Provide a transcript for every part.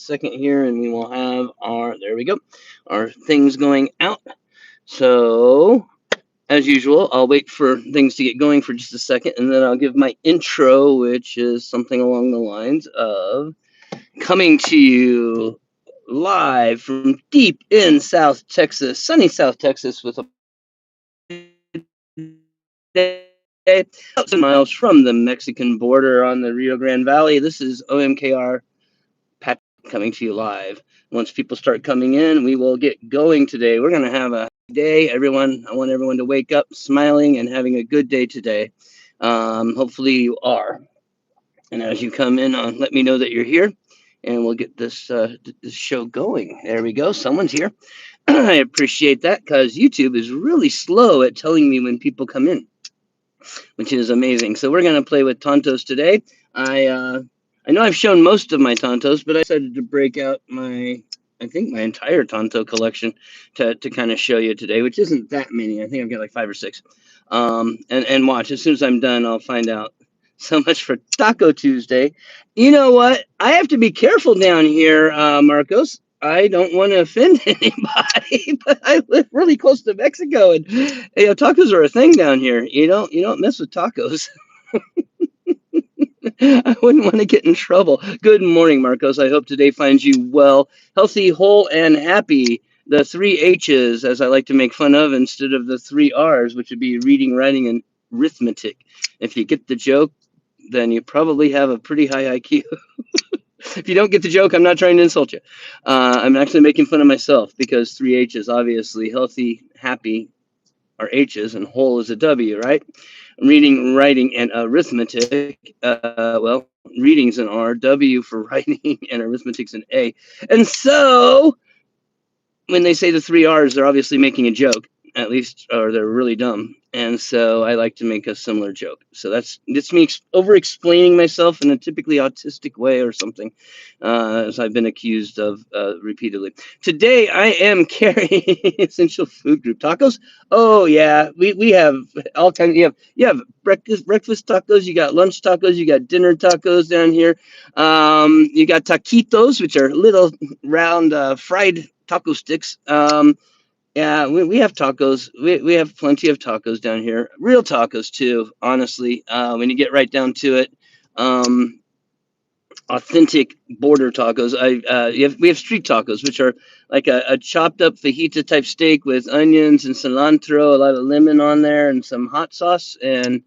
second here, and we will have there we go, our things going out. So, as usual, I'll wait for things to get going for just a second, and then I'll give my intro, which is something along the lines of coming to you live from deep in South Texas, sunny South Texas, with a thousand miles from the Mexican border on the Rio Grande Valley. This is OMKR Pat coming to you live. Once people start coming in, we will get going today. We're going to have a day, everyone. I want everyone to wake up smiling and having a good day today. Hopefully you are. And as you come in, let me know that you're here, and we'll get this show going. There we go. Someone's here. I appreciate that, because YouTube is really slow at telling me when people come in, which is amazing. So we're going to play with Tantos today. I know I've shown most of my Tantos, but I decided to break out my entire Tanto collection to kind of show you today, which isn't that many. I think I've got like 5 or 6. And watch, as soon as I'm done, I'll find out. So much for Taco Tuesday. You know what? I have to be careful down here, Marcos. I don't want to offend anybody, but I live really close to Mexico, and tacos are a thing down here. You don't mess with tacos. I wouldn't want to get in trouble. Good morning, Marcos. I hope today finds you well, healthy, whole, and happy. The 3 H's, as I like to make fun of, instead of the 3 R's, which would be reading, writing, and arithmetic. If you get the joke, then you probably have a pretty high IQ. If you don't get the joke, I'm not trying to insult you. I'm actually making fun of myself, because 3 H's, obviously, healthy, happy, are H's, and whole is a W, right? Reading, writing, and arithmetic. Well, reading's an R, W for writing, and arithmetic's an A. And so, when they say the 3 R's, they're obviously making a joke, at least, or they're really dumb. And so I like to make a similar joke. So that's me over-explaining myself in a typically autistic way or something, as I've been accused of repeatedly. Today I am carrying Essential Food Group tacos. Oh yeah, we have all kinds. You have breakfast tacos. You got lunch tacos. You got dinner tacos down here. You got taquitos, which are little round fried taco sticks. Yeah, we have tacos. We have plenty of tacos down here. Real tacos too, honestly. When you get right down to it, authentic border tacos. We have street tacos, which are like a chopped up fajita type steak with onions and cilantro, a lot of lemon on there, and some hot sauce, and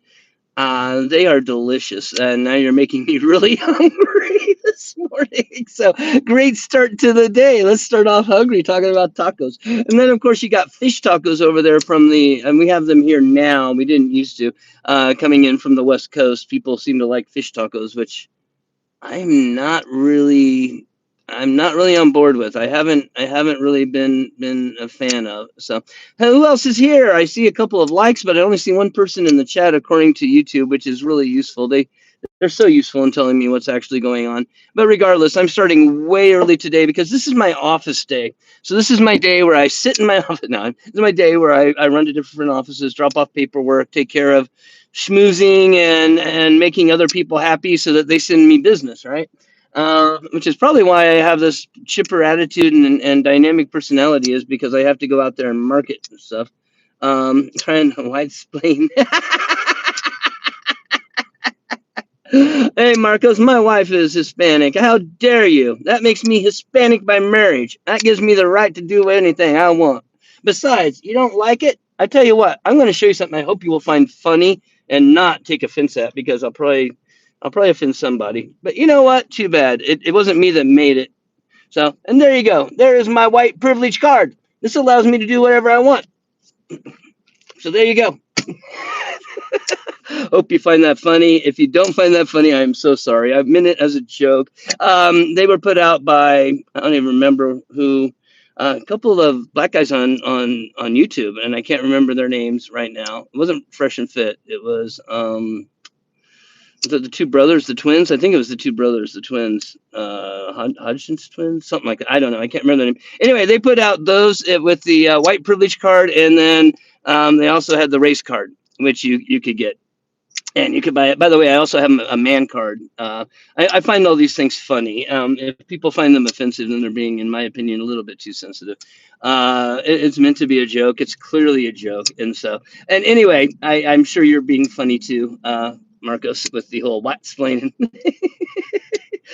they are delicious. And now you're making me really hungry this morning. So great start to the day. Let's start off hungry talking about tacos. And then, of course, you got fish tacos over there and we have them here now. We didn't used to. Coming in from the West Coast, people seem to like fish tacos, which I'm not really on board with. I haven't really been a fan of. So who else is here? I see a couple of likes, but I only see one person in the chat according to YouTube, which is really useful. They're so useful in telling me what's actually going on. But regardless, I'm starting way early today because this is my office day. So this is my day where I sit in my office. No, this is my day where I run to different offices, drop off paperwork, take care of schmoozing and making other people happy so that they send me business, right? Which is probably why I have this chipper attitude and dynamic personality, is because I have to go out there and market and stuff. Trying to white explain. Hey, Marcos, my wife is Hispanic. How dare you? That makes me Hispanic by marriage. That gives me the right to do anything I want. Besides, you don't like it? I tell you what, I'm going to show you something I hope you will find funny and not take offense at, because I'll probably offend somebody. But you know what? Too bad. It wasn't me that made it. So, and there you go. There is my white privilege card. This allows me to do whatever I want. So there you go. Hope you find that funny. If you don't find that funny, I am so sorry. I meant it as a joke. They were put out by, I don't even remember who, a couple of black guys on YouTube, and I can't remember their names right now. It wasn't Fresh and Fit. It was the two brothers, the twins. I think it was the two brothers, the twins, Hodgson's twins, something like that. I don't know. I can't remember their name. Anyway, they put out those with the white privilege card, and then they also had the race card, which you could get. And you could buy it. By the way, I also have a man card. I find all these things funny. If people find them offensive, then they're being, in my opinion, a little bit too sensitive. It's meant to be a joke. It's clearly a joke. And anyway, I'm sure you're being funny too, Marcos, with the whole what explaining.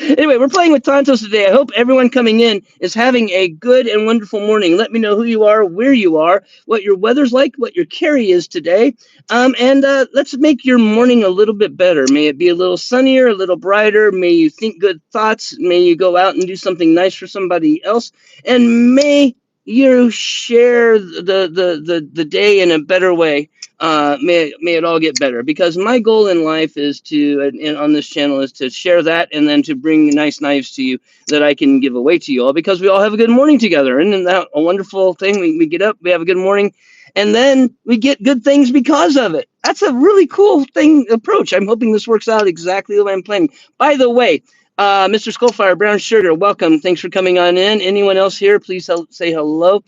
Anyway, we're playing with Tantos today. I hope everyone coming in is having a good and wonderful morning. Let me know who you are, where you are, what your weather's like, what your carry is today. And let's make your morning a little bit better. May it be a little sunnier, a little brighter. May you think good thoughts. May you go out and do something nice for somebody else. And may you share the day in a better way. May it all get better, because my goal in life is to, and on this channel, is to share that, and then to bring nice knives to you that I can give away to you all, because we all have a good morning together. Isn't that a wonderful thing? We get up, we have a good morning, and then we get good things because of it. That's a really cool approach. I'm hoping this works out exactly the way I'm planning. By the way, Mr. Skullfire, Brown Sugar, welcome. Thanks for coming on in. Anyone else here, please say hello.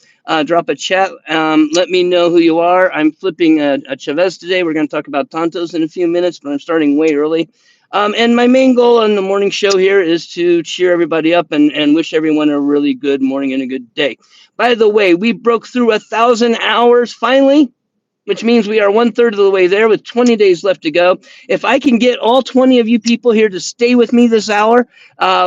Drop a chat. Let me know who you are. I'm flipping a Chavez today. We're going to talk about Tantos in a few minutes, but I'm starting way early. And my main goal on the morning show here is to cheer everybody up and wish everyone a really good morning and a good day. By the way, we broke through 1,000 hours finally, which means we are 1/3 of the way there with 20 days left to go. If I can get all 20 of you people here to stay with me this hour,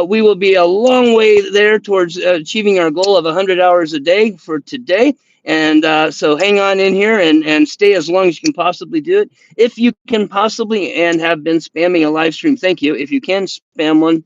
we will be a long way there towards achieving our goal of 100 hours a day for today. And so hang on in here and stay as long as you can possibly do it. If you can possibly and have been spamming a live stream, thank you. If you can spam one,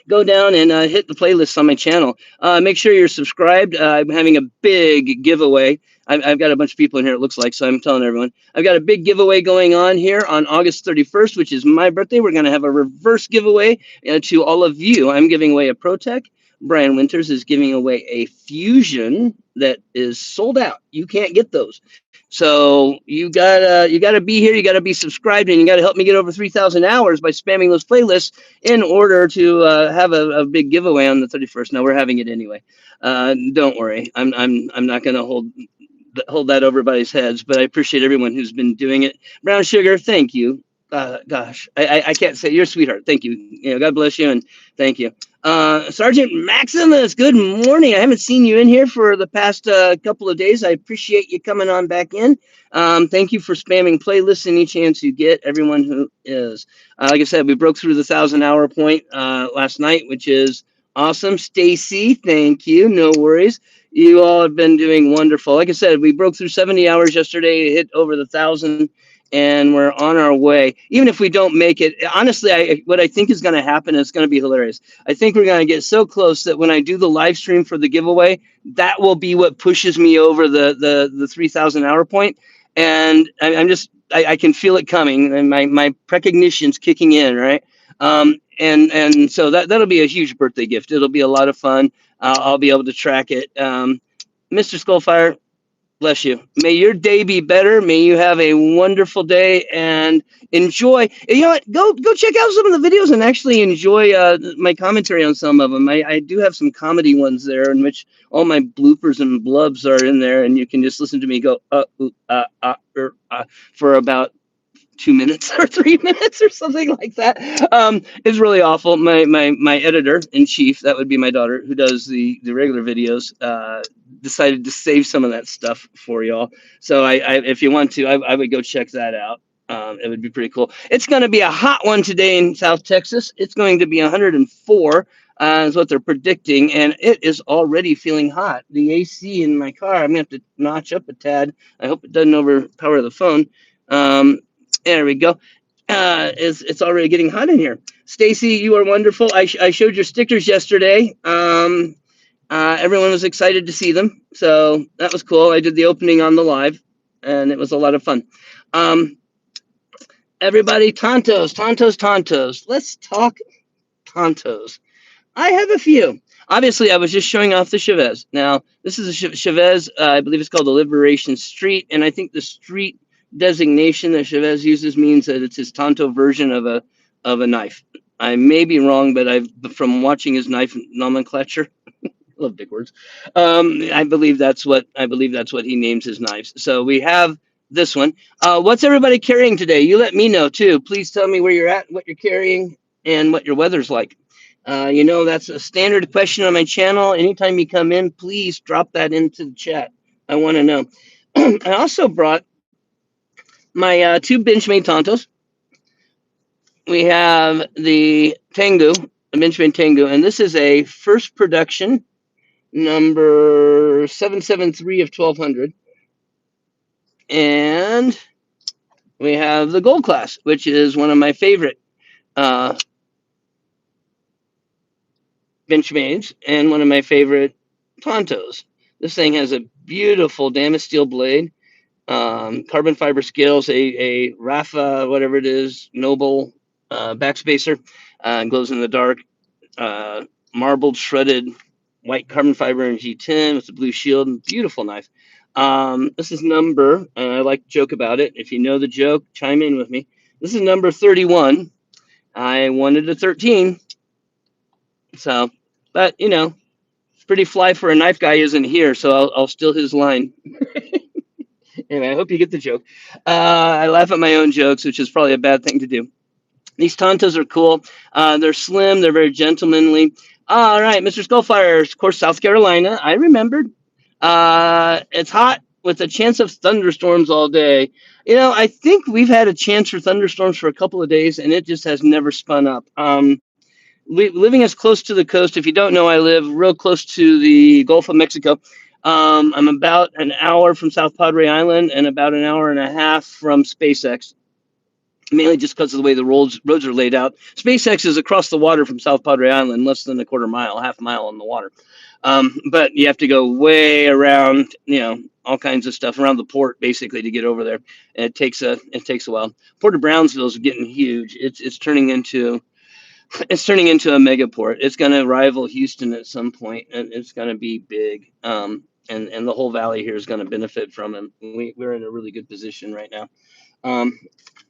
go down and hit the playlist on my channel. Make sure you're subscribed. I'm having a big giveaway. I've got a bunch of people in here, it looks like, so I'm telling everyone. I've got a big giveaway going on here on August 31st, which is my birthday. We're going to have a reverse giveaway to all of you. I'm giving away a ProTech. Brian Winters is giving away a Fusion that is sold out. You can't get those. So you gotta be here. You gotta be subscribed, and you gotta help me get over 3,000 hours by spamming those playlists in order to have a big giveaway on the 31st. No, we're having it anyway. Don't worry. I'm not gonna hold that over everybody's heads, but I appreciate everyone who's been doing it. Brown Sugar, thank you. Gosh, I can't say, you're a sweetheart. Thank you. God bless you, and thank you. Sergeant Maximus, good morning. I haven't seen you in here for the past couple of days. I appreciate you coming on back in. Thank you for spamming playlists any chance you get, everyone who is. Like I said, we broke through the 1,000-hour point last night, which is awesome. Stacy, thank you. No worries. You all have been doing wonderful. Like I said, we broke through 70 hours yesterday, hit over the 1,000, and we're on our way. Even if we don't make it, honestly, what I think is going to happen is going to be hilarious. I think we're going to get so close that when I do the live stream for the giveaway, that will be what pushes me over the 3,000-hour point. And I can feel it coming, and my precognition's kicking in, right? And so that'll be a huge birthday gift. It'll be a lot of fun. I'll be able to track it. Mr. Skullfire, bless you. May your day be better. May you have a wonderful day and enjoy. You know what? Go check out some of the videos and actually enjoy my commentary on some of them. I do have some comedy ones there in which all my bloopers and blubs are in there, and you can just listen to me go for about 2 minutes or 3 minutes or something like that. It's really awful. My editor in chief, that would be my daughter, who does the regular videos, decided to save some of that stuff for y'all. So if you want to, I would go check that out. It would be pretty cool. It's going to be a hot one today in South Texas. It's going to be 104. Is what they're predicting, and it is already feeling hot. The AC in my car, I'm gonna have to notch up a tad. I hope it doesn't overpower the phone. There we go. It's already getting hot in here. Stacy, you are wonderful. I showed your stickers yesterday. Everyone was excited to see them, so that was cool. I did the opening on the live, and it was a lot of fun. Everybody, Tantos. Let's talk Tantos. I have a few. Obviously, I was just showing off the Chavez. Now, this is a Chavez. I believe it's called the Liberation Street, and I think the street designation that Chavez uses means that it's his Tanto version of a knife. I may be wrong, but from watching his knife nomenclature, I love big words. I believe that's what he names his knives. So we have this one. What's everybody carrying today? You let me know too. Please tell me where you're at, what you're carrying, and what your weather's like. That's a standard question on my channel. Anytime you come in, please drop that into the chat. I want to know. I also brought my two Benchmade Tantos. We have the Tengu, the Benchmade Tengu, and this is a first production number 773 of 1200. And we have the Gold Class, which is one of my favorite uh, Benchmades and one of my favorite Tontos. This thing has a beautiful Damascene steel blade, carbon fiber scales, a Rafa, whatever it is, Noble backspacer, glows in the dark, uh, marbled shredded white carbon fiber and G10 with the blue shield. Beautiful knife. This is number, and I like to joke about it. If you know the joke, chime in with me. This is number 31. I wanted a 13. So, but it's pretty fly for a knife guy isn't here, so I'll steal his line. Anyway, I hope you get the joke. I laugh at my own jokes, which is probably a bad thing to do. These Tantos are cool. They're slim. They're very gentlemanly. All right, Mr. Skullfire, of course, South Carolina. I remembered. It's hot with a chance of thunderstorms all day. I think we've had a chance for thunderstorms for a couple of days, and it just has never spun up. Living as close to the coast, if you don't know, I live real close to the Gulf of Mexico. I'm about an hour from South Padre Island and about an hour and a half from SpaceX, mainly just because of the way the roads are laid out. SpaceX is across the water from South Padre Island, less than a quarter mile, half a mile on the water. But you have to go way around, all kinds of stuff around the port basically to get over there. And it takes a while. Port of Brownsville is getting huge. It's turning into a megaport. It's going to rival Houston at some point, and it's going to be big. And the whole valley here is going to benefit from it. We're in a really good position right now.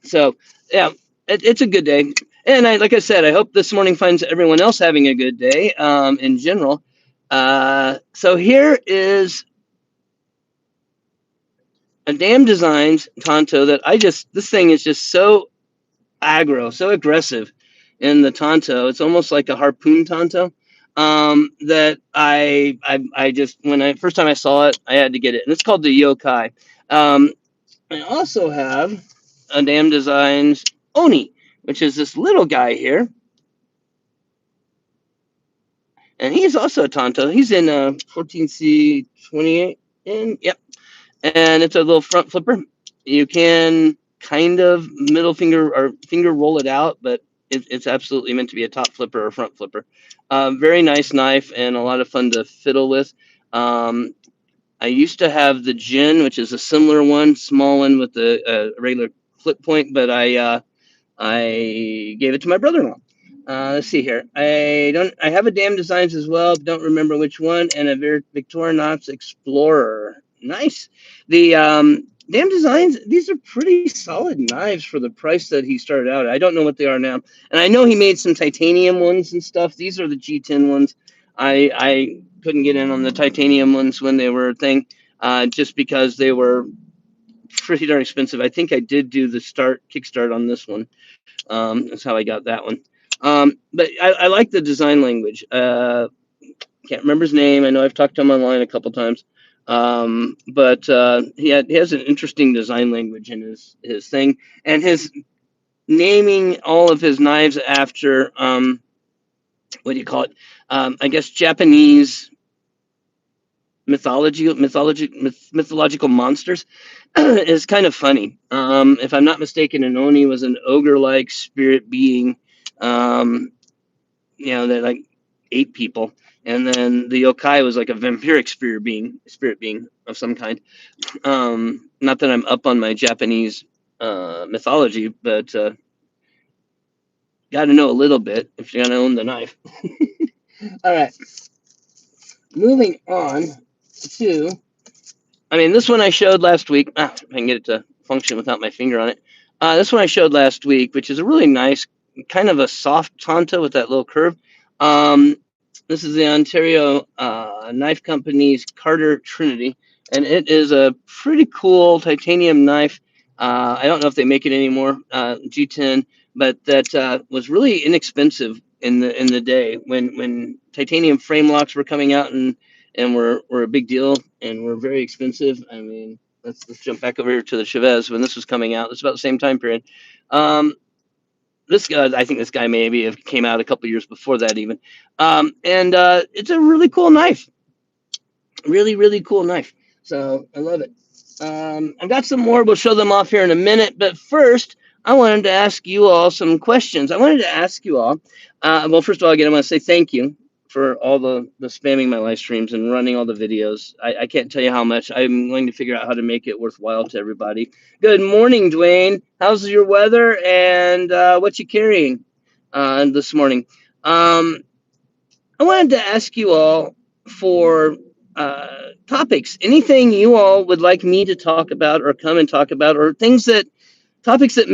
So yeah, it's a good day. And like I said, I hope this morning finds everyone else having a good day in general. So here is a Damn Designs Tanto that this thing is just so aggro, so aggressive in the Tanto. It's almost like a harpoon Tanto. That I just, when I first time I saw it, I had to get it. And it's called the Yokai. I also have a Damn Designs Oni, which is this little guy here. And he's also a Tanto. He's in 14C28. And yep. And it's a little front flipper. You can kind of middle finger or finger roll it out, but it's absolutely meant to be a top flipper or front flipper. Very nice knife and a lot of fun to fiddle with. I used to have the Gin, which is a similar one, small one with a regular flip point, but I gave it to my brother-in-law. Let's see here. I have a Damn Designs as well. Don't remember which one, and a Victorinox Explorer. Nice. The Damn Designs. These are pretty solid knives for the price that he started out at. I don't know what they are now, and I know he made some titanium ones and stuff. These are the G10 ones. I couldn't get in on the titanium ones when they were a thing, just because they were pretty darn expensive. I think I did do the kickstart on this one. That's how I got that one. But I like the design language. Can't remember his name. I know I've talked to him online a couple times. But he has an interesting design language in his thing, and his naming all of his knives after what do you call it? I guess Japanese mythological monsters is kind of funny. If I'm not mistaken, an Oni was an ogre-like spirit being, that like ate people, and then the yokai was like a vampiric spirit being of some kind. Not that I'm up on my Japanese mythology, but got to know a little bit if you're gonna own the knife. All right, moving on to. This one I showed last week. If I can get it to function without my finger on it. This one I showed last week, which is a really nice, kind of a soft Tanto with that little curve. This is the Ontario Knife Company's Carter Trinity. and it is a pretty cool titanium knife. I don't know if they make it anymore, G10, but that was really inexpensive in the day when titanium frame locks were coming out and were a big deal and were very expensive. I mean, let's jump back over here to the Chavez when this was coming out. It's about the same time period. Um, this guy, I think this guy maybe have came out a couple years before that even, and it's a really cool knife, really cool knife. So I love it. I've got some more. We'll show them off here in a minute. But first, I wanted to ask you all some questions. I wanted to ask you all. Well, first of all, again, I want to say thank you for all the spamming my live streams and running all the videos. I can't tell you how much. I'm going to figure out how to make it worthwhile to everybody. Good morning, Dwayne. How's your weather and what you carrying this morning? I wanted to ask you all for topics. Anything you all would like me to talk about or come and talk about, or things that topics that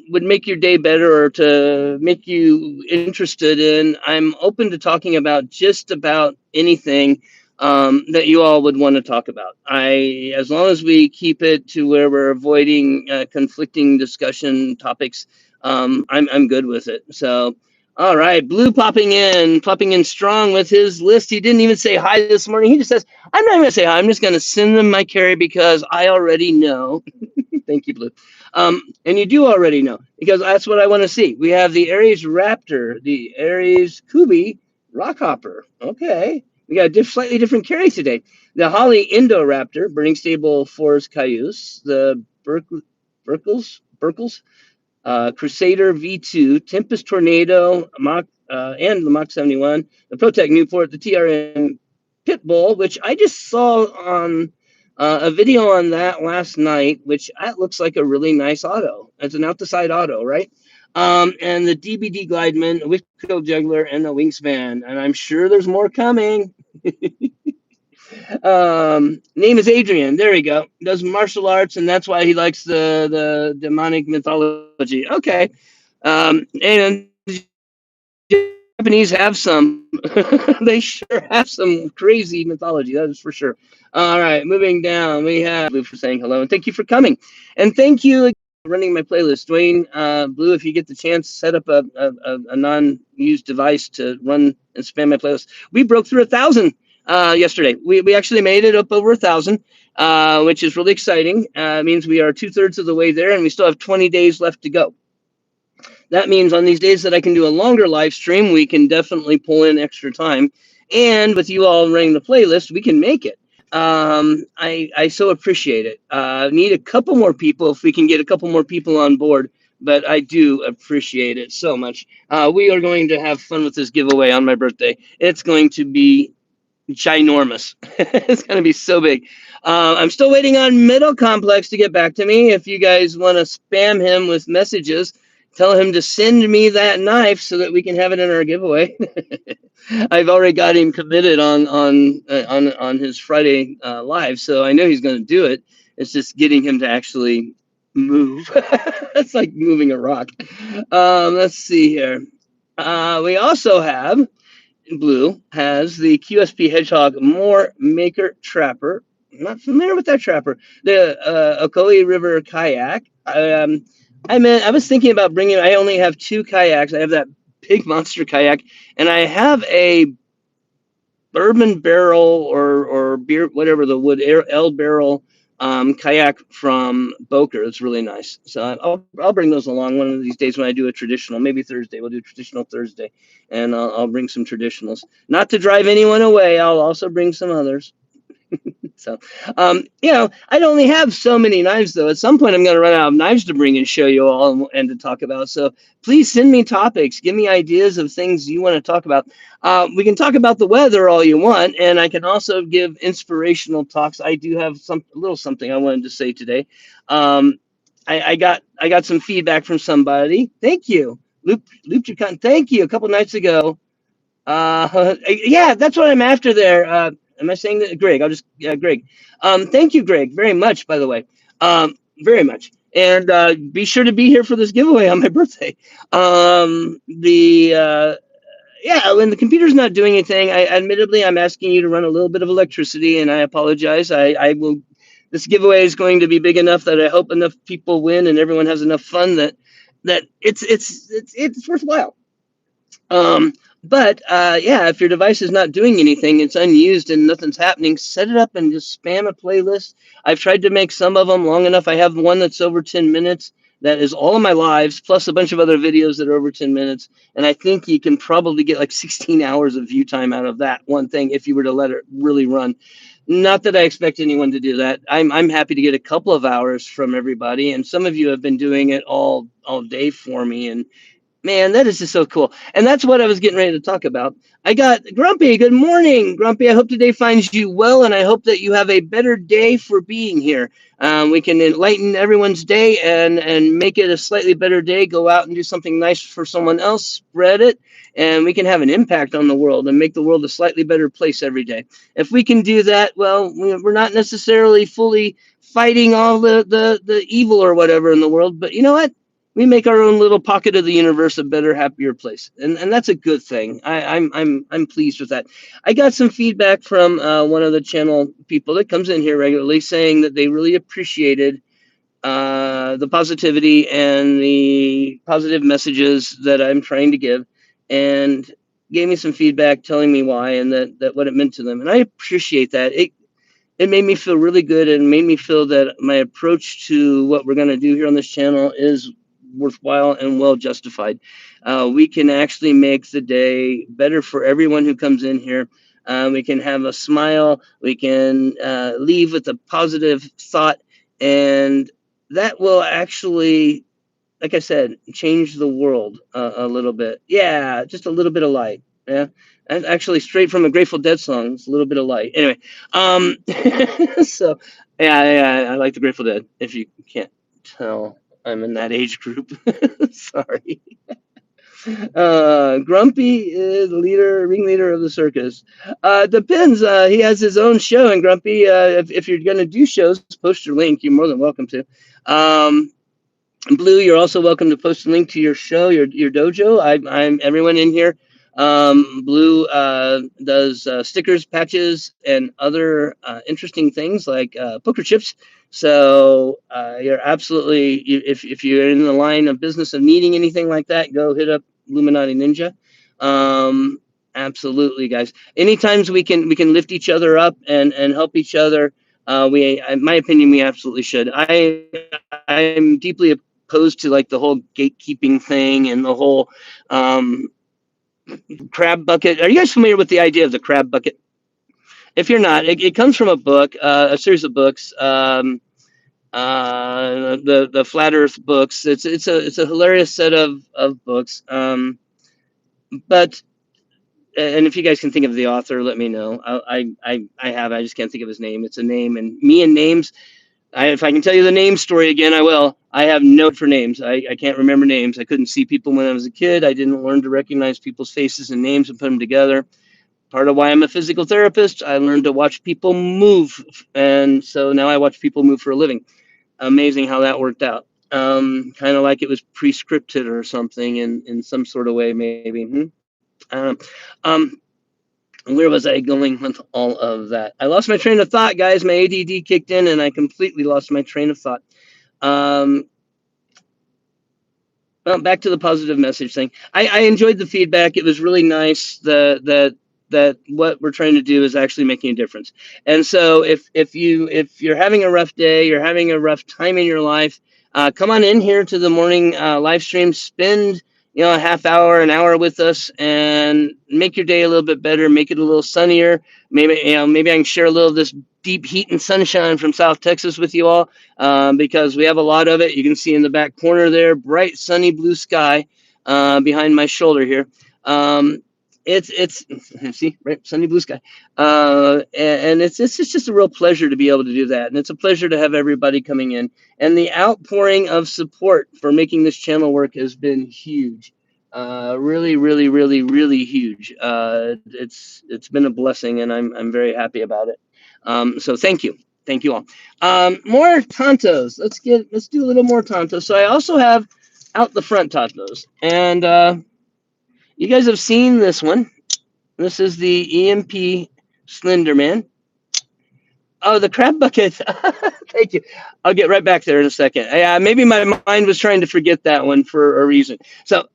would make your day better or to make you interested in. I'm open to talking about just about anything that you all would want to talk about. As long as we keep it to where we're avoiding conflicting discussion topics, I'm good with it. So. All right, Blue popping in strong with his list. He didn't even say hi this morning. He just says, I'm not even gonna say hi. I'm just gonna send them my carry because I already know. Thank you, Blue. And you do already know because that's what I want to see. We have the Aries Raptor, the Aries Kubi Rockhopper. Okay. We got a slightly different carry today. The Holly Indoraptor, Burning Stable Forest Cayuse, the Burkles, Crusader V2, Tempest Tornado, and the Mach 71, the Protect Newport, the TRN Pitbull, which I just saw on a video on that last night, which that looks like a really nice auto. It's an out-the-side auto, right? And the DBD Glideman, a Wicktail Juggler, and the Wingspan. And I'm sure there's more coming. Name is Adrian. There we go. Does martial arts, and that's why he likes the demonic mythology. Okay. And Japanese have some. They sure have some crazy mythology. That is for sure. All right, moving down, we have Blue for saying hello and thank you for coming, and thank you again for running my playlist, Dwayne. Blue, if you get the chance, set up a non-used device to run and spam my playlist. We broke through 1,000 yesterday. We actually made it up over 1,000, which is really exciting. It means we are 2/3 of the way there, and we still have 20 days left to go. That means on these days that I can do a longer live stream, we can definitely pull in extra time. And with you all running the playlist, we can make it. I so appreciate it. Need a couple more people if we can get a couple more people on board. But I do appreciate it so much. We are going to have fun with this giveaway on my birthday. It's going to be ginormous. It's going to be so big. I'm still waiting on Middle Complex to get back to me. If you guys want to spam him with messages, tell him to send me that knife so that we can have it in our giveaway. I've already got him committed on his Friday live, so I know he's going to do it. It's just getting him to actually move. It's like moving a rock. Let's see here. We also have Blue has the QSP Hedgehog Moor Maker Trapper. I'm not familiar with that trapper. The Ocoee River Kayak. I was thinking about bringing. I only have 2 kayaks. I have that big monster kayak, and I have a bourbon barrel or beer, whatever the wood L barrel kayak from Boker. It's really nice. So I'll bring those along one of these days when I do a traditional. Maybe Thursday. We'll do traditional Thursday, and I'll bring some traditionals. Not to drive anyone away. I'll also bring some others. So, I'd only have so many knives, though. At some point, I'm going to run out of knives to bring and show you all and to talk about. So please send me topics. Give me ideas of things you want to talk about. We can talk about the weather all you want, and I can also give inspirational talks. I do have a little something I wanted to say today. I got some feedback from somebody. Thank you. Loop thank you. A couple nights ago. Yeah, that's what I'm after there. Am I saying that? Greg, Greg. Thank you, Greg, very much, by the way. Very much. And be sure to be here for this giveaway on my birthday. yeah, when the computer's not doing anything, admittedly I'm asking you to run a little bit of electricity, and I apologize. I will. This giveaway is going to be big enough that I hope enough people win and everyone has enough fun that it's worthwhile. Um, but yeah, if your device is not doing anything, it's unused and nothing's happening, set it up and just spam a playlist. I've tried to make some of them long enough. I have one that's over 10 minutes that is all of my lives, plus a bunch of other videos that are over 10 minutes. And I think you can probably get like 16 hours of view time out of that one thing if you were to let it really run. Not that I expect anyone to do that. I'm happy to get a couple of hours from everybody, and some of you have been doing it all day for me, and man, that is just so cool. And that's what I was getting ready to talk about. I got Grumpy. Good morning, Grumpy. I hope today finds you well, and I hope that you have a better day for being here. We can enlighten everyone's day and make it a slightly better day. Go out and do something nice for someone else, spread it, and we can have an impact on the world and make the world a slightly better place every day. If we can do that, well, we're not necessarily fully fighting all the evil or whatever in the world, but you know what? We make our own little pocket of the universe a better, happier place, and that's a good thing. I'm pleased with that. I got some feedback from one of the channel people that comes in here regularly, saying that they really appreciated the positivity and the positive messages that I'm trying to give, and gave me some feedback telling me why and that what it meant to them, and I appreciate that. It made me feel really good and made me feel that my approach to what we're going to do here on this channel is worthwhile and well justified. We can actually make the day better for everyone who comes in here. We can have a smile. We can leave with a positive thought, and that will actually, like I said, change the world a little bit. Yeah, just a little bit of light. Yeah, and actually straight from a Grateful Dead song. It's a little bit of light. Anyway, um, so yeah, I like the Grateful Dead. If you can't tell, I'm in that age group. Sorry. Grumpy is the ringleader of the circus. Depends. He has his own show, and Grumpy, if you're going to do shows, post your link. You're more than welcome to. Blue, you're also welcome to post a link to your show, your dojo. I'm everyone in here. Blue does stickers, patches, and other interesting things like poker chips. So you're absolutely, if you're in the line of business of needing anything like that, go hit up Illuminati Ninja. Absolutely, guys. Anytime we can lift each other up and help each other. In my opinion, we absolutely should. I'm deeply opposed to like the whole gatekeeping thing and the whole um, crab bucket. Are you guys familiar with the idea of the crab bucket? If you're not, it comes from a book, a series of books, the Flat Earth books. It's a hilarious set of books. But and if you guys can think of the author, let me know. I just can't think of his name. It's a name, and me and names. If I can tell you the name story again, I will. I have no for names. I can't remember names. I couldn't see people when I was a kid. I didn't learn to recognize people's faces and names and put them together. Part of why I'm a physical therapist, I learned to watch people move. And so now I watch people move for a living. Amazing how that worked out. Kind of like it was pre-scripted or something in some sort of way, maybe. I don't know. Where was I going with all of that? I lost my train of thought, guys. My ADD kicked in and I completely lost my train of thought. Um, well, back to the positive message thing. I enjoyed the feedback. It was really nice that what we're trying to do is actually making a difference. And so if you're having a rough day, you're having a rough time in your life, come on in here to the morning live stream. Spend a half hour, an hour with us, and make your day a little bit better. Make it a little sunnier. Maybe I can share a little of this deep heat and sunshine from South Texas with you all, because we have a lot of it. You can see in the back corner there, bright sunny blue sky behind my shoulder here. It's see, right, sunny blue sky, and it's just a real pleasure to be able to do that, and it's a pleasure to have everybody coming in, and the outpouring of support for making this channel work has been huge. Really, really, really, really huge. It's been a blessing, and I'm very happy about it. So thank you all. More Tantos. Let's do a little more Tantos. So I also have out the front Tantos, and You guys have seen this one. This is the EMP Slenderman. Oh, the crab bucket. Thank you. I'll get right back there in a second. Yeah, maybe my mind was trying to forget that one for a reason. So,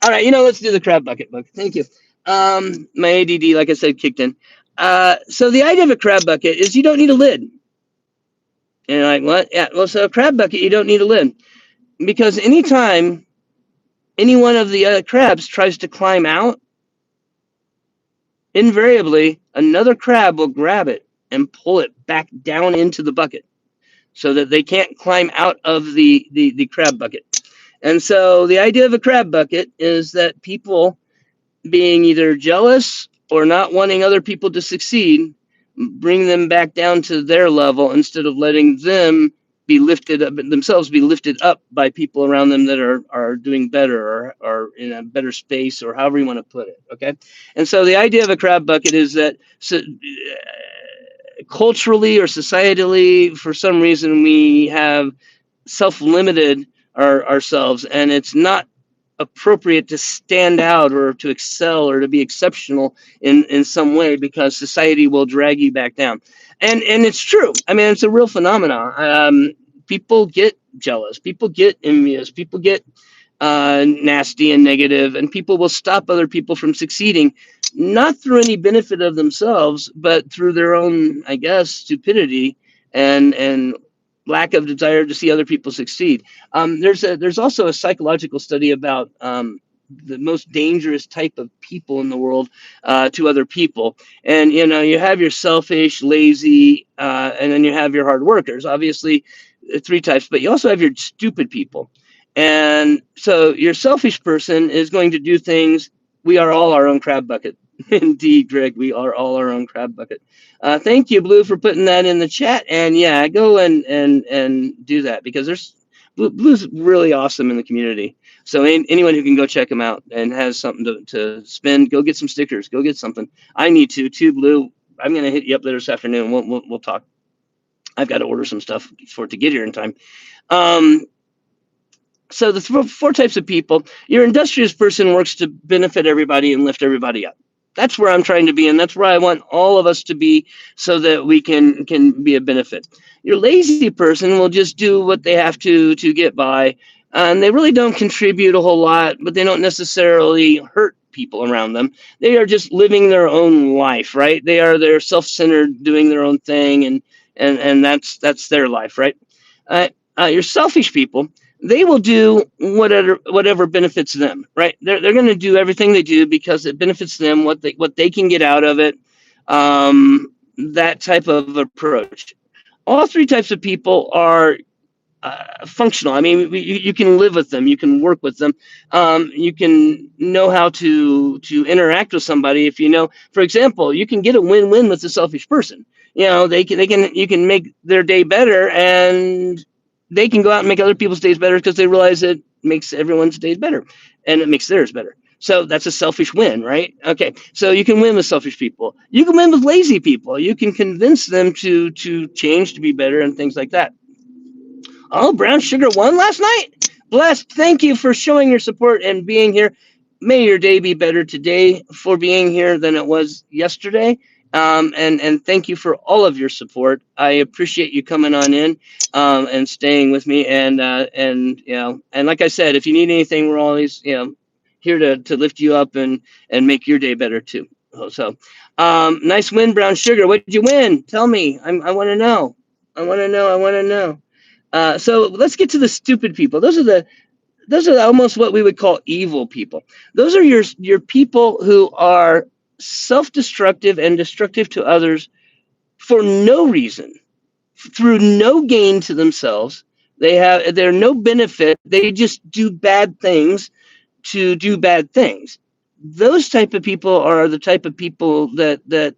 all right, let's do the crab bucket book. Thank you. My ADD, like I said, kicked in. So the idea of a crab bucket is you don't need a lid. And you're like, what? Yeah, well, so a crab bucket, you don't need a lid. Because anytime any one of the crabs tries to climb out, invariably another crab will grab it and pull it back down into the bucket so that they can't climb out of the crab bucket. And so the idea of a crab bucket is that people being either jealous or not wanting other people to succeed bring them back down to their level instead of letting them be lifted up themselves, be lifted up by people around them that are doing better or in a better space, or however you want to put it. Okay. And so the idea of a crab bucket is that, so, culturally or societally, for some reason, we have self-limited ourselves, and it's not appropriate to stand out or to excel or to be exceptional in some way, because society will drag you back down. And it's true. I mean, it's a real phenomenon. People get jealous, people get envious, people get nasty and negative, and people will stop other people from succeeding, not through any benefit of themselves, but through their own, I guess, stupidity and lack of desire to see other people succeed. There's also a psychological study about the most dangerous type of people in the world to other people. And you have your selfish, lazy, and then you have your hard workers. Obviously, three types, but you also have your stupid people. And so your selfish person is going to do things. We are all our own crab bucket. Indeed, Greg, we are all our own crab bucket. Thank you, Blue, for putting that in the chat. And yeah, go and do that, because Blue's really awesome in the community. So anyone who can go check him out and has something to spend, go get some stickers, go get something. I need to too, Blue. I'm gonna hit you up later this afternoon. We'll talk. I've got to order some stuff for it to get here in time. So the four types of people: your industrious person works to benefit everybody and lift everybody up. That's where I'm trying to be, and that's where I want all of us to be, so that we can be a benefit. Your lazy person will just do what they have to get by, and they really don't contribute a whole lot, but they don't necessarily hurt people around them. They are just living their own life, right? They're self-centered, doing their own thing, and that's their life, right? Your selfish people, they will do whatever benefits them, right? They're going to do everything they do because it benefits them, what they can get out of it. That type of approach. All three types of people are functional. I mean, you can live with them, you can work with them, you can know how to interact with somebody. If for example, you can get a win-win with a selfish person. You can make their day better, and they can go out and make other people's days better because they realize it makes everyone's days better, and it makes theirs better. So that's a selfish win, right? Okay, so you can win with selfish people. You can win with lazy people. You can convince them to change, to be better, and things like that. Oh, Brown Sugar won last night. Blessed. Thank you for showing your support and being here. May your day be better today for being here than it was yesterday. And thank you for all of your support. I appreciate you coming on in and staying with me. And like I said, if you need anything, we're always here to lift you up and make your day better too. So nice win, Brown Sugar. What did you win? Tell me. I want to know. I want to know. So let's get to the stupid people. Those are almost what we would call evil people. Those are your people who are self-destructive and destructive to others for no reason, through no gain to themselves. They're no benefit. They just do bad things to do bad things. Those type of people are the type of people that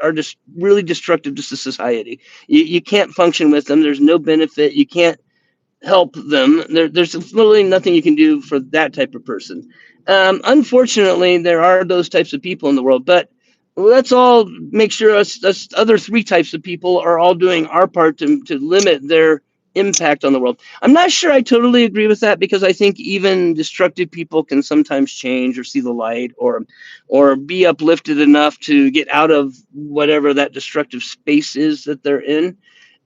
are just really destructive to society. You can't function with them. There's no benefit. You can't help them. There's literally nothing you can do for that type of person. Unfortunately, there are those types of people in the world, but let's all make sure us other three types of people are all doing our part to limit their impact on the world. I'm not sure I totally agree with that because I think even destructive people can sometimes change or see the light or be uplifted enough to get out of whatever that destructive space is that they're in.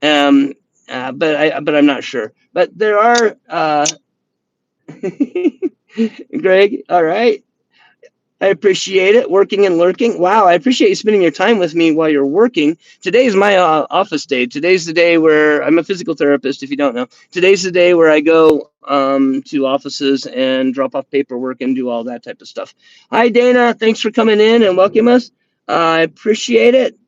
Um, but I'm not sure. But there are Greg. All right. I appreciate it. Working and lurking. Wow, I appreciate you spending your time with me while you're working. Today's my office day. Today's the day where I'm a physical therapist, if you don't know. Today's the day where I go to offices and drop off paperwork and do all that type of stuff. Hi, Dana. Thanks for coming in and welcome us. I appreciate it.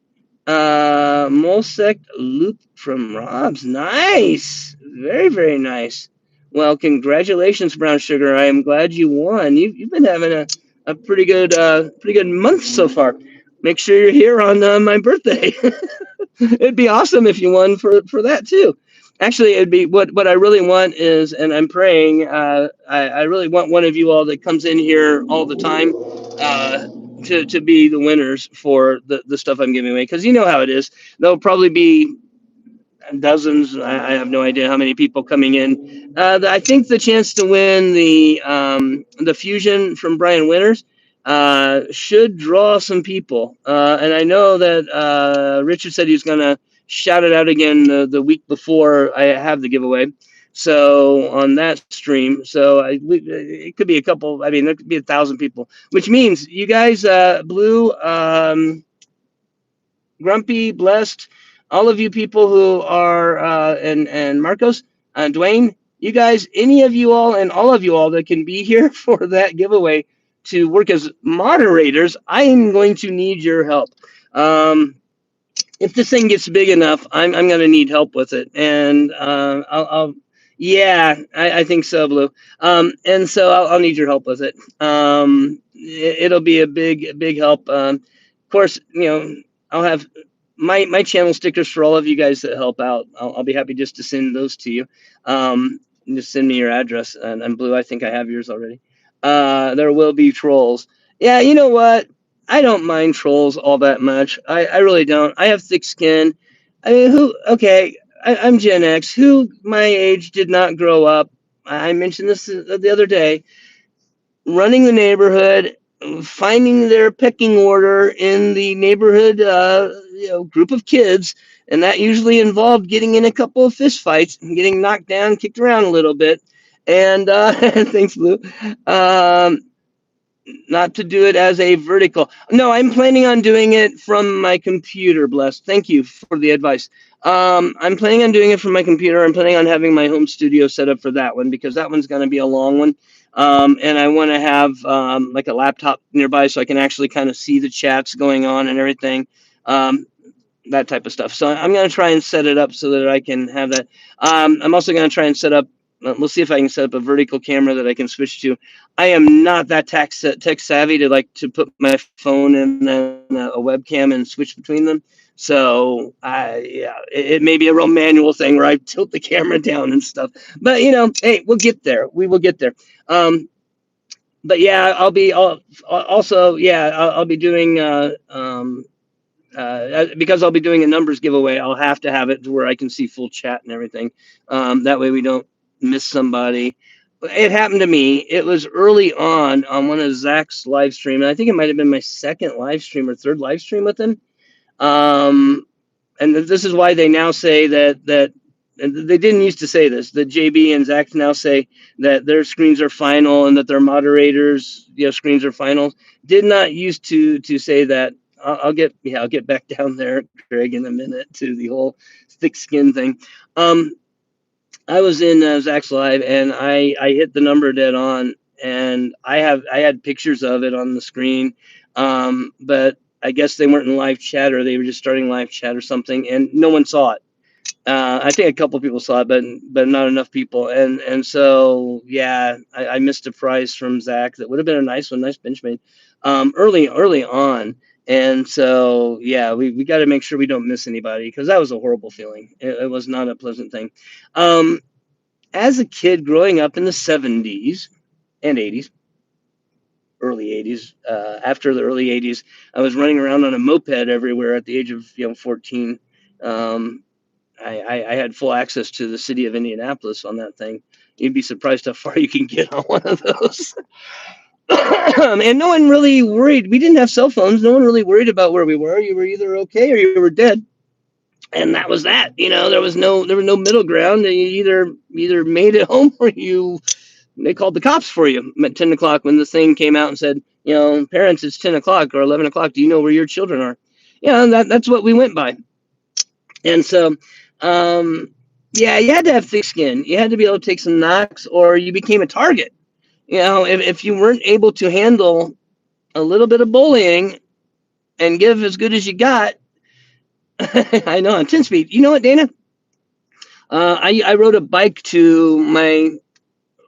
Molsec loop from Rob's. Nice. Very, very nice. Well, congratulations, Brown Sugar. I am glad you won. You've been having a pretty good month so far. Make sure you're here on my birthday. It'd be awesome if you won for that too. Actually, it'd be what I really want is, and I'm praying. I really want one of you all that comes in here all the time to be the winners for the stuff I'm giving away. Because you know how it is. There'll probably be dozens. I have no idea how many people coming in. I think the chance to win the fusion from Brian Winters should draw some people. And I know that Richard said he was going to shout it out again the week before I have the giveaway. So on that stream, it could be a couple. I mean, there could be 1,000 people, which means you guys, Blue. Grumpy, Blessed, all of you people who are, and Marcos, Dwayne, you guys, any of you all and all of you all that can be here for that giveaway to work as moderators, I am going to need your help. If this thing gets big enough, I'm going to need help with it. And yeah, I think so, Blue. And so I'll need your help with it. It'll be a big help. Of course, I'll have my channel stickers for all of you guys that help out. I'll be happy just to send those to you. Just send me your address. And Blue, I think I have yours already. There will be trolls. Yeah, you know what? I don't mind trolls all that much. I really don't. I have thick skin. I mean, okay, I'm Gen X. Who my age did not grow up? I mentioned this the other day. Running the neighborhood, finding their pecking order in the neighborhood group of kids. And that usually involved getting in a couple of fist fights and getting knocked down, kicked around a little bit. And thanks, Lou. Um, not to do it as a vertical. No, I'm planning on doing it from my computer, Blessed. Thank you for the advice. I'm planning on doing it from my computer. I'm planning on having my home studio set up for that one because that one's going to be a long one. And I want to have like a laptop nearby so I can actually kind of see the chats going on and everything. That type of stuff. So I'm going to try and set it up so that I can have that. I'm also going to try and set up, we'll see if I can set up a vertical camera that I can switch to. I am not that tech savvy to like to put my phone in a webcam and switch between them. So it may be a real manual thing where I tilt the camera down and stuff. But hey, we'll get there. We will get there. But yeah, I'll be doing because I'll be doing a numbers giveaway. I'll have to have it to where I can see full chat and everything. That way we don't miss somebody. It happened to me. It was early on one of Zach's live stream, and I think it might have been my second live stream or third live stream with him. And this is why they now say that and they didn't used to say this. That JB and Zach now say that their screens are final and that their moderators, screens are final. Did not used to say that. I'll get back down there, Greg, in a minute to the whole thick skin thing. I was in Zach's live and I hit the number dead on, and I had pictures of it on the screen, but I guess they weren't in live chat or they were just starting live chat or something, and no one saw it. I think a couple people saw it, but not enough people, and so yeah, I missed a prize from Zach that would have been a nice one, nice bench made, early on. And so, yeah, we got to make sure we don't miss anybody because that was a horrible feeling. It was not a pleasant thing. As a kid growing up in the 70s and 80s, early 80s, after the early 80s, I was running around on a moped everywhere at the age of 14. I had full access to the city of Indianapolis on that thing. You'd be surprised how far you can get on one of those. And no one really worried. We didn't have cell phones. No one really worried about where we were. You were either okay or you were dead, and that was that. There was no middle ground. You either made it home or they called the cops for you at 10 o'clock when the thing came out and said, parents, it's 10 o'clock or 11 o'clock. Do you know where your children are? Yeah, that's what we went by. And so, um, yeah, you had to have thick skin. You had to be able to take some knocks, or you became a target. If you weren't able to handle a little bit of bullying and give as good as you got, I know on 10 speed. You know what, Dana? I rode a bike to my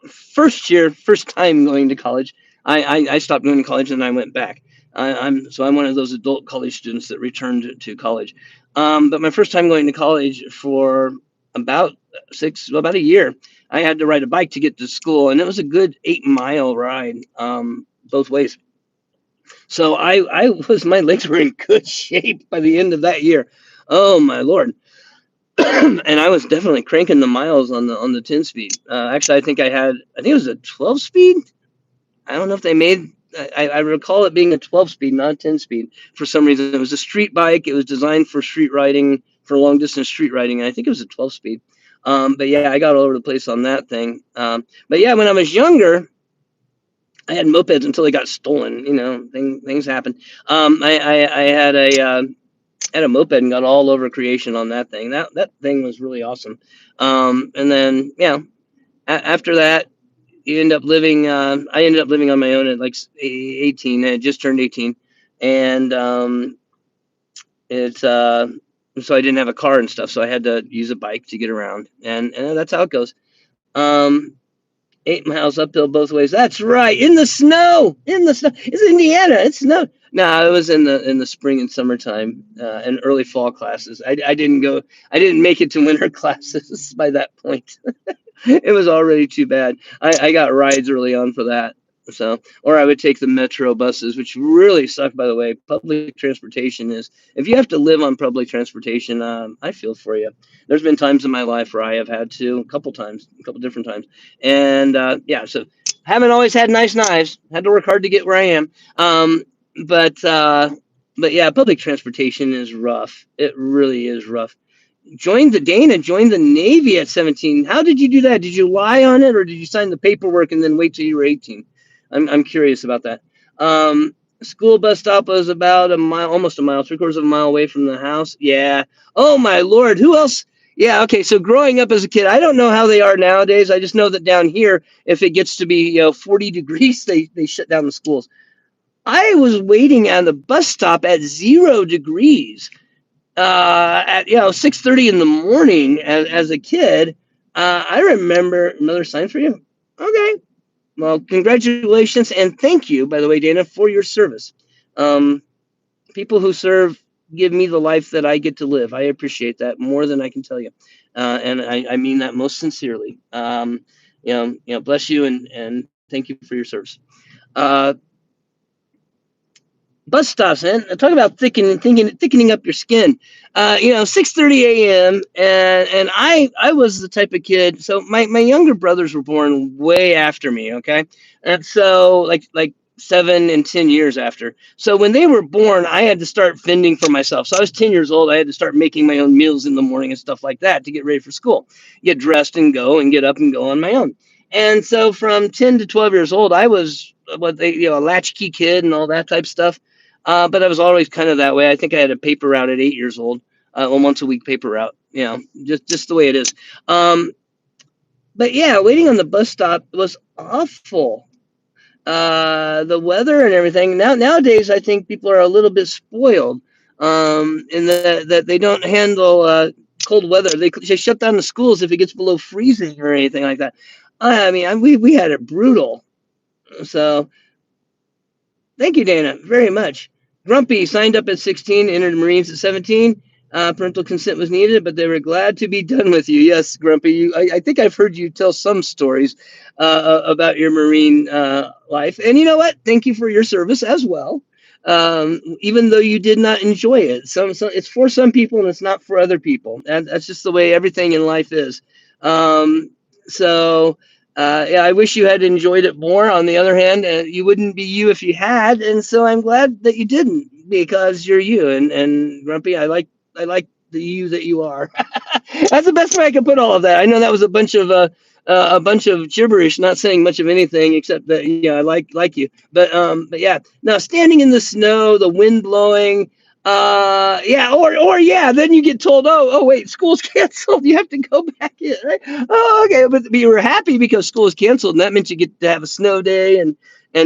first time going to college. I stopped going to college and I went back. I'm one of those adult college students that returned to college. But my first time going to college for about about a year, I had to ride a bike to get to school, and it was a good 8 mile ride both ways. So I was my legs were in good shape by the end of that year. Oh my lord. And I was definitely cranking the miles on the 10 speed. Actually, I think it was a 12 speed. I don't know if they made. I recall it being a 12 speed, not a 10 speed. For some reason, it was a street bike. It was designed for street riding, for long distance street riding. And I think it was a 12 speed. But yeah, I got all over the place on that thing. But yeah, when I was younger, I had mopeds until they got stolen. Things happen. I had a moped and got all over creation on that thing. That thing was really awesome. And then after that, you end up living. I ended up living on my own at like 18. I had just turned 18, and it's so I didn't have a car and stuff, so I had to use a bike to get around, and that's how it goes. Um, 8 miles uphill both ways. That's right. In the snow. In the snow. It's Indiana. It's snow. No, it was in the spring and summertime and early fall classes. I didn't go. I didn't make it to winter classes by that point. It was already too bad. I got rides early on for that. So, or I would take the metro buses, which really suck, by the way. Public transportation is, if you have to live on public transportation, I feel for you. There's been times in my life where I have had to, a couple different times. And yeah, so haven't always had nice knives. Had to work hard to get where I am. But but yeah, public transportation is rough. It really is rough. Joined the Navy at 17. How did you do that? Did you lie on it, or did you sign the paperwork and then wait till you were 18? I'm curious about that. School bus stop was about a mile, almost a mile, 3/4 of a mile away from the house. Yeah. Oh my Lord. Who else? Yeah. Okay. So growing up as a kid, I don't know how they are nowadays. I just know that down here, if it gets to be 40 degrees, they shut down the schools. I was waiting at the bus stop at 0 degrees at 6:30 in the morning as a kid. I remember another sign for you. Okay. Well, congratulations and thank you, by the way, Dana, for your service. Um, People who serve give me the life that I get to live. I appreciate that more than I can tell you, and I mean that most sincerely. Bless you and thank you for your service. Uh, Bus stops, man. Talk about thickening up your skin. 6:30 a.m. and I was the type of kid. So my younger brothers were born way after me. Okay, and so like 7 and 10 years after. So when they were born, I had to start fending for myself. So I was 10 years old. I had to start making my own meals in the morning and stuff like that to get ready for school, get dressed and go and get up and go on my own. And so from 10 to 12 years old, I was a latchkey kid and all that type of stuff. But I was always kind of that way. I think I had a paper route at 8 years old, a once a week paper route. Just the way it is. But yeah, waiting on the bus stop was awful. The weather and everything. Nowadays, I think people are a little bit spoiled in that they don't handle cold weather. They shut down the schools if it gets below freezing or anything like that. I mean, we had it brutal. So thank you, Dana, very much. Grumpy signed up at 16, entered the Marines at 17. Parental consent was needed, but they were glad to be done with you. Yes, Grumpy. I think I've heard you tell some stories about your Marine life. And you know what? Thank you for your service as well. even though you did not enjoy it. It's for some people and it's not for other people. That's just the way everything in life is. Um, so yeah, I wish you had enjoyed it more. On the other hand, you wouldn't be you if you had, and so I'm glad that you didn't because you're you. And Grumpy, I like the you that you are. That's the best way I can put all of that. I know that was a bunch of gibberish, not saying much of anything except that yeah, I like you. But yeah, now standing in the snow, the wind blowing, yeah, or yeah, then you get told, oh wait, school's canceled. You have to go back in, right? Oh, okay, but you were happy because school was canceled, and that meant you get to have a snow day and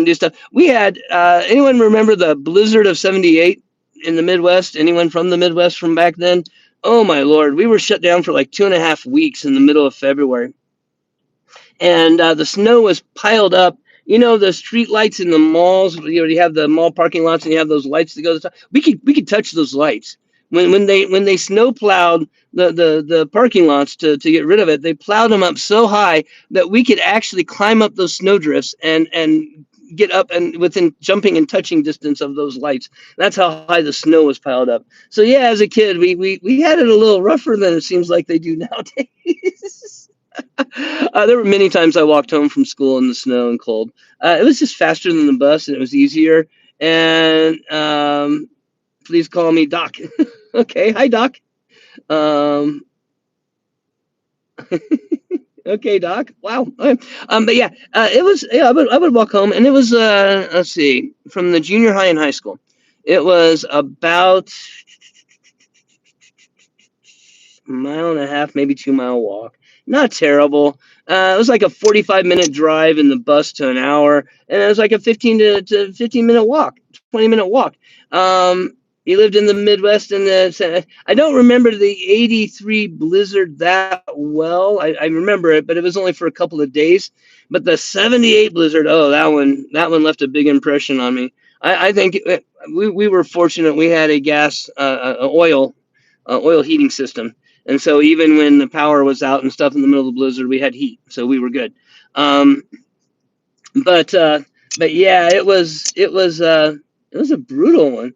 do stuff. We had anyone remember the blizzard of '78 in the Midwest? Anyone from the Midwest from back then? Oh my lord, we were shut down for like 2.5 weeks in the middle of February, and the snow was piled up. You know the street lights in the malls. You have the mall parking lots, and you have those lights that go to the top. We could touch those lights when they snow plowed the parking lots to get rid of it. They plowed them up so high that we could actually climb up those snow drifts and get up and within jumping and touching distance of those lights. That's how high the snow was piled up. So yeah, as a kid, we had it a little rougher than it seems like they do nowadays. There were many times I walked home from school in the snow and cold. It was just faster than the bus, and it was easier. And please call me Doc. Okay, hi Doc. Um, okay, Doc. Wow. But yeah, it was. Yeah, I would walk home, and it was. Let's see, from the junior high and high school, it was about mile and a half, maybe 2 mile walk. Not terrible. It was like a 45-minute drive in the bus to an hour, and it was like a 15 to 15-minute walk, 20-minute walk. You lived in the Midwest, and I don't remember the '83 blizzard that well. I remember it, but it was only for a couple of days. But the '78 blizzard, oh, that one left a big impression on me. I think we were fortunate. We had a gas, oil heating system, and so even when the power was out and stuff in the middle of the blizzard, we had heat, so we were good. Um, but yeah, it was a brutal one.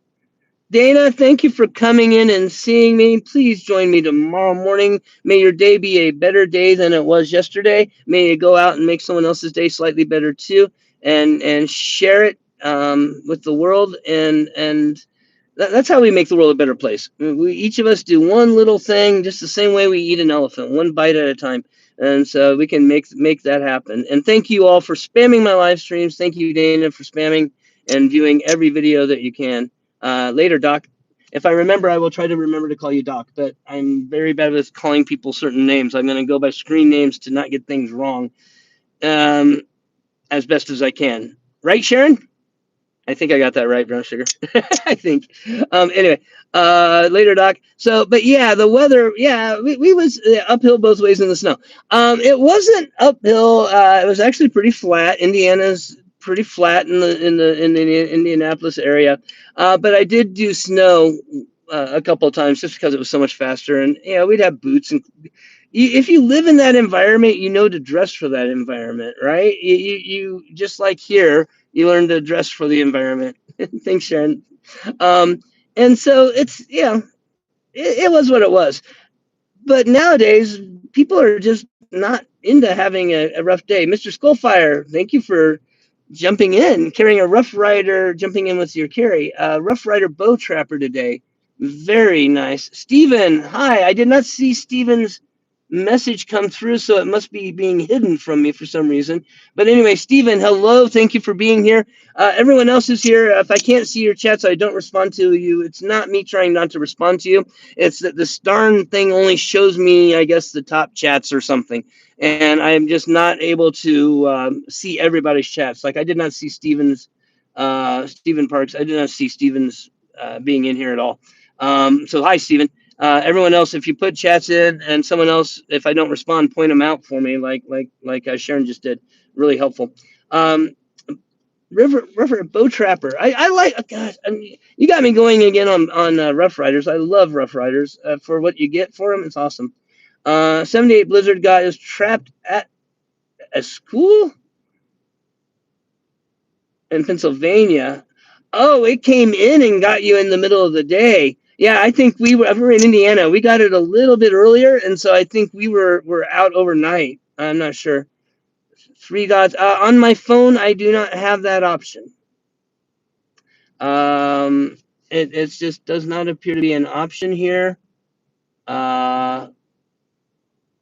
Dana, thank you for coming in and seeing me. Please join me tomorrow morning. May your day be a better day than it was yesterday. May you go out and make someone else's day slightly better too, and share it with the world. And that's how we make the world a better place. We each of us do one little thing, just the same way we eat an elephant, one bite at a time, and so we can make that happen. And thank you all for spamming my live streams. Thank you, Dana, for spamming and viewing every video that you can. Later, Doc. If I remember, I will try to remember to call you Doc, but I'm very bad with calling people certain names. I'm going to go by screen names to not get things wrong, um, as best as I can. Right, Sharon? I think I got that right, brown sugar. I think. Anyway, later, Doc. So, but yeah, the weather. Yeah, we was uphill both ways in the snow. It wasn't uphill. It was actually pretty flat. Indiana's pretty flat in the Indianapolis area. But I did do snow a couple of times just because it was so much faster. And yeah, we'd have boots and. If you live in that environment, you know to dress for that environment, right? You just like here, you learn to dress for the environment. Thanks, Sharon. Um, and so it was what it was. But nowadays, people are just not into having a rough day. Mr. Skullfire, thank you for jumping in, carrying a Rough Rider, jumping in with your carry. Rough Rider bow trapper today. Very nice. Stephen, hi. I did not see Stephen's message come through, so it must be being hidden from me for some reason. But anyway, Stephen, hello. Thank you for being here. Everyone else is here. If I can't see your chats, I don't respond to you. It's not me trying not to respond to you. It's that this darn thing only shows me, I guess, the top chats or something. And I'm just not able to see everybody's chats. Like I did not see Stephen Parks. I did not see Stephen's being in here at all. So hi, Stephen. Everyone else, if you put chats in, and someone else, if I don't respond, point them out for me, like Sharon just did. Really helpful. Um, River Bow Trapper. I like. Gosh, I mean, you got me going again on Rough Riders. I love Rough Riders for what you get for them. It's awesome. 78 Blizzard guy is trapped at a school in Pennsylvania. Oh, it came in and got you in the middle of the day. Yeah, I think we're in Indiana. We got it a little bit earlier, and so I think we're out overnight. I'm not sure. Three dots on my phone. I do not have that option. Um, it just does not appear to be an option here. Uh,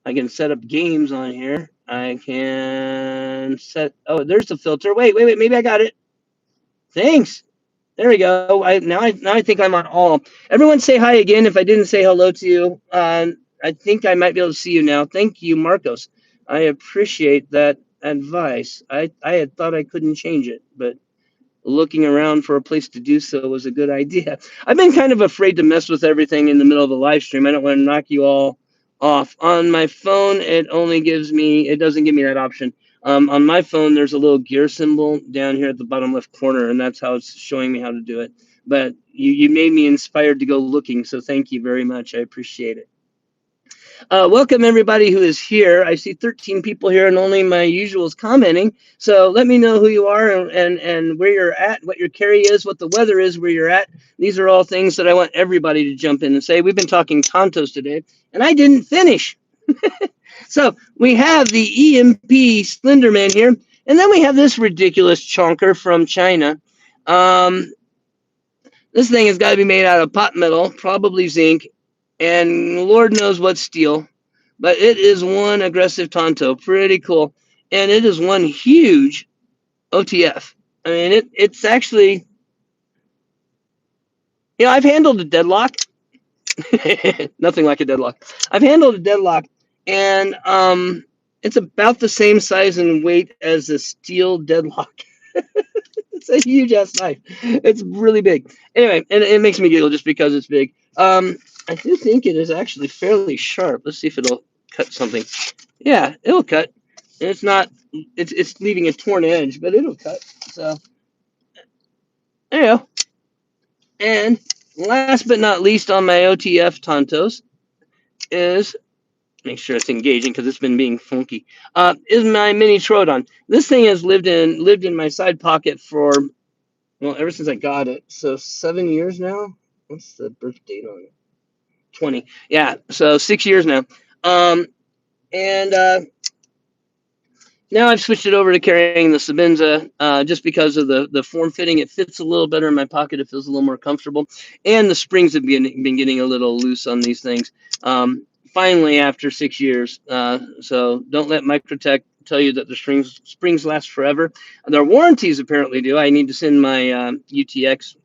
I can set up games on here. I can set. Oh, there's the filter. Wait. Maybe I got it. Thanks. There we go. I think I'm on all. Everyone say hi again if I didn't say hello to you. I think I might be able to see you now. Thank you, Marcos. I appreciate that advice. I had thought I couldn't change it, but looking around for a place to do so was a good idea. I've been kind of afraid to mess with everything in the middle of a live stream. I don't want to knock you all off. On my phone, it doesn't give me that option. On my phone, there's a little gear symbol down here at the bottom left corner, and that's how it's showing me how to do it. But you made me inspired to go looking, so thank you very much. I appreciate it. Welcome everybody who is here. I see 13 people here and only my usuals commenting. So let me know who you are and where you're at, what your carry is, what the weather is, where you're at. These are all things that I want everybody to jump in and say. We've been talking Tantos today, and I didn't finish. So we have the EMP Slenderman here, and then we have this ridiculous chonker from China. Um, this thing has got to be made out of pot metal, probably zinc, and Lord knows what steel. But it is one aggressive Tanto, pretty cool, and it is one huge OTF. I mean, it's actually, I've handled a deadlock, nothing like a deadlock. I've handled a deadlock, and it's about the same size and weight as a steel deadlock. It's a huge ass knife. It's really big. Anyway, and it makes me giggle just because it's big. I do think it is actually fairly sharp. Let's see if it'll cut something. Yeah, it'll cut. It's not. It's leaving a torn edge, but it'll cut. So there you go. And last but not least on my OTF Tontos is make sure it's engaging because it's been being funky. Is my mini Troodon. This thing has lived in my side pocket for ever since I got it. So 7 years now. What's the birth date on it? 20. Yeah. So 6 years now. And Now I've switched it over to carrying the Sabenza just because of the form fitting. It fits a little better in my pocket. It feels a little more comfortable. And the springs have been getting a little loose on these things. Finally, after 6 years. So don't let Microtech tell you that the springs last forever. Their warranties apparently do. I need to send my UTX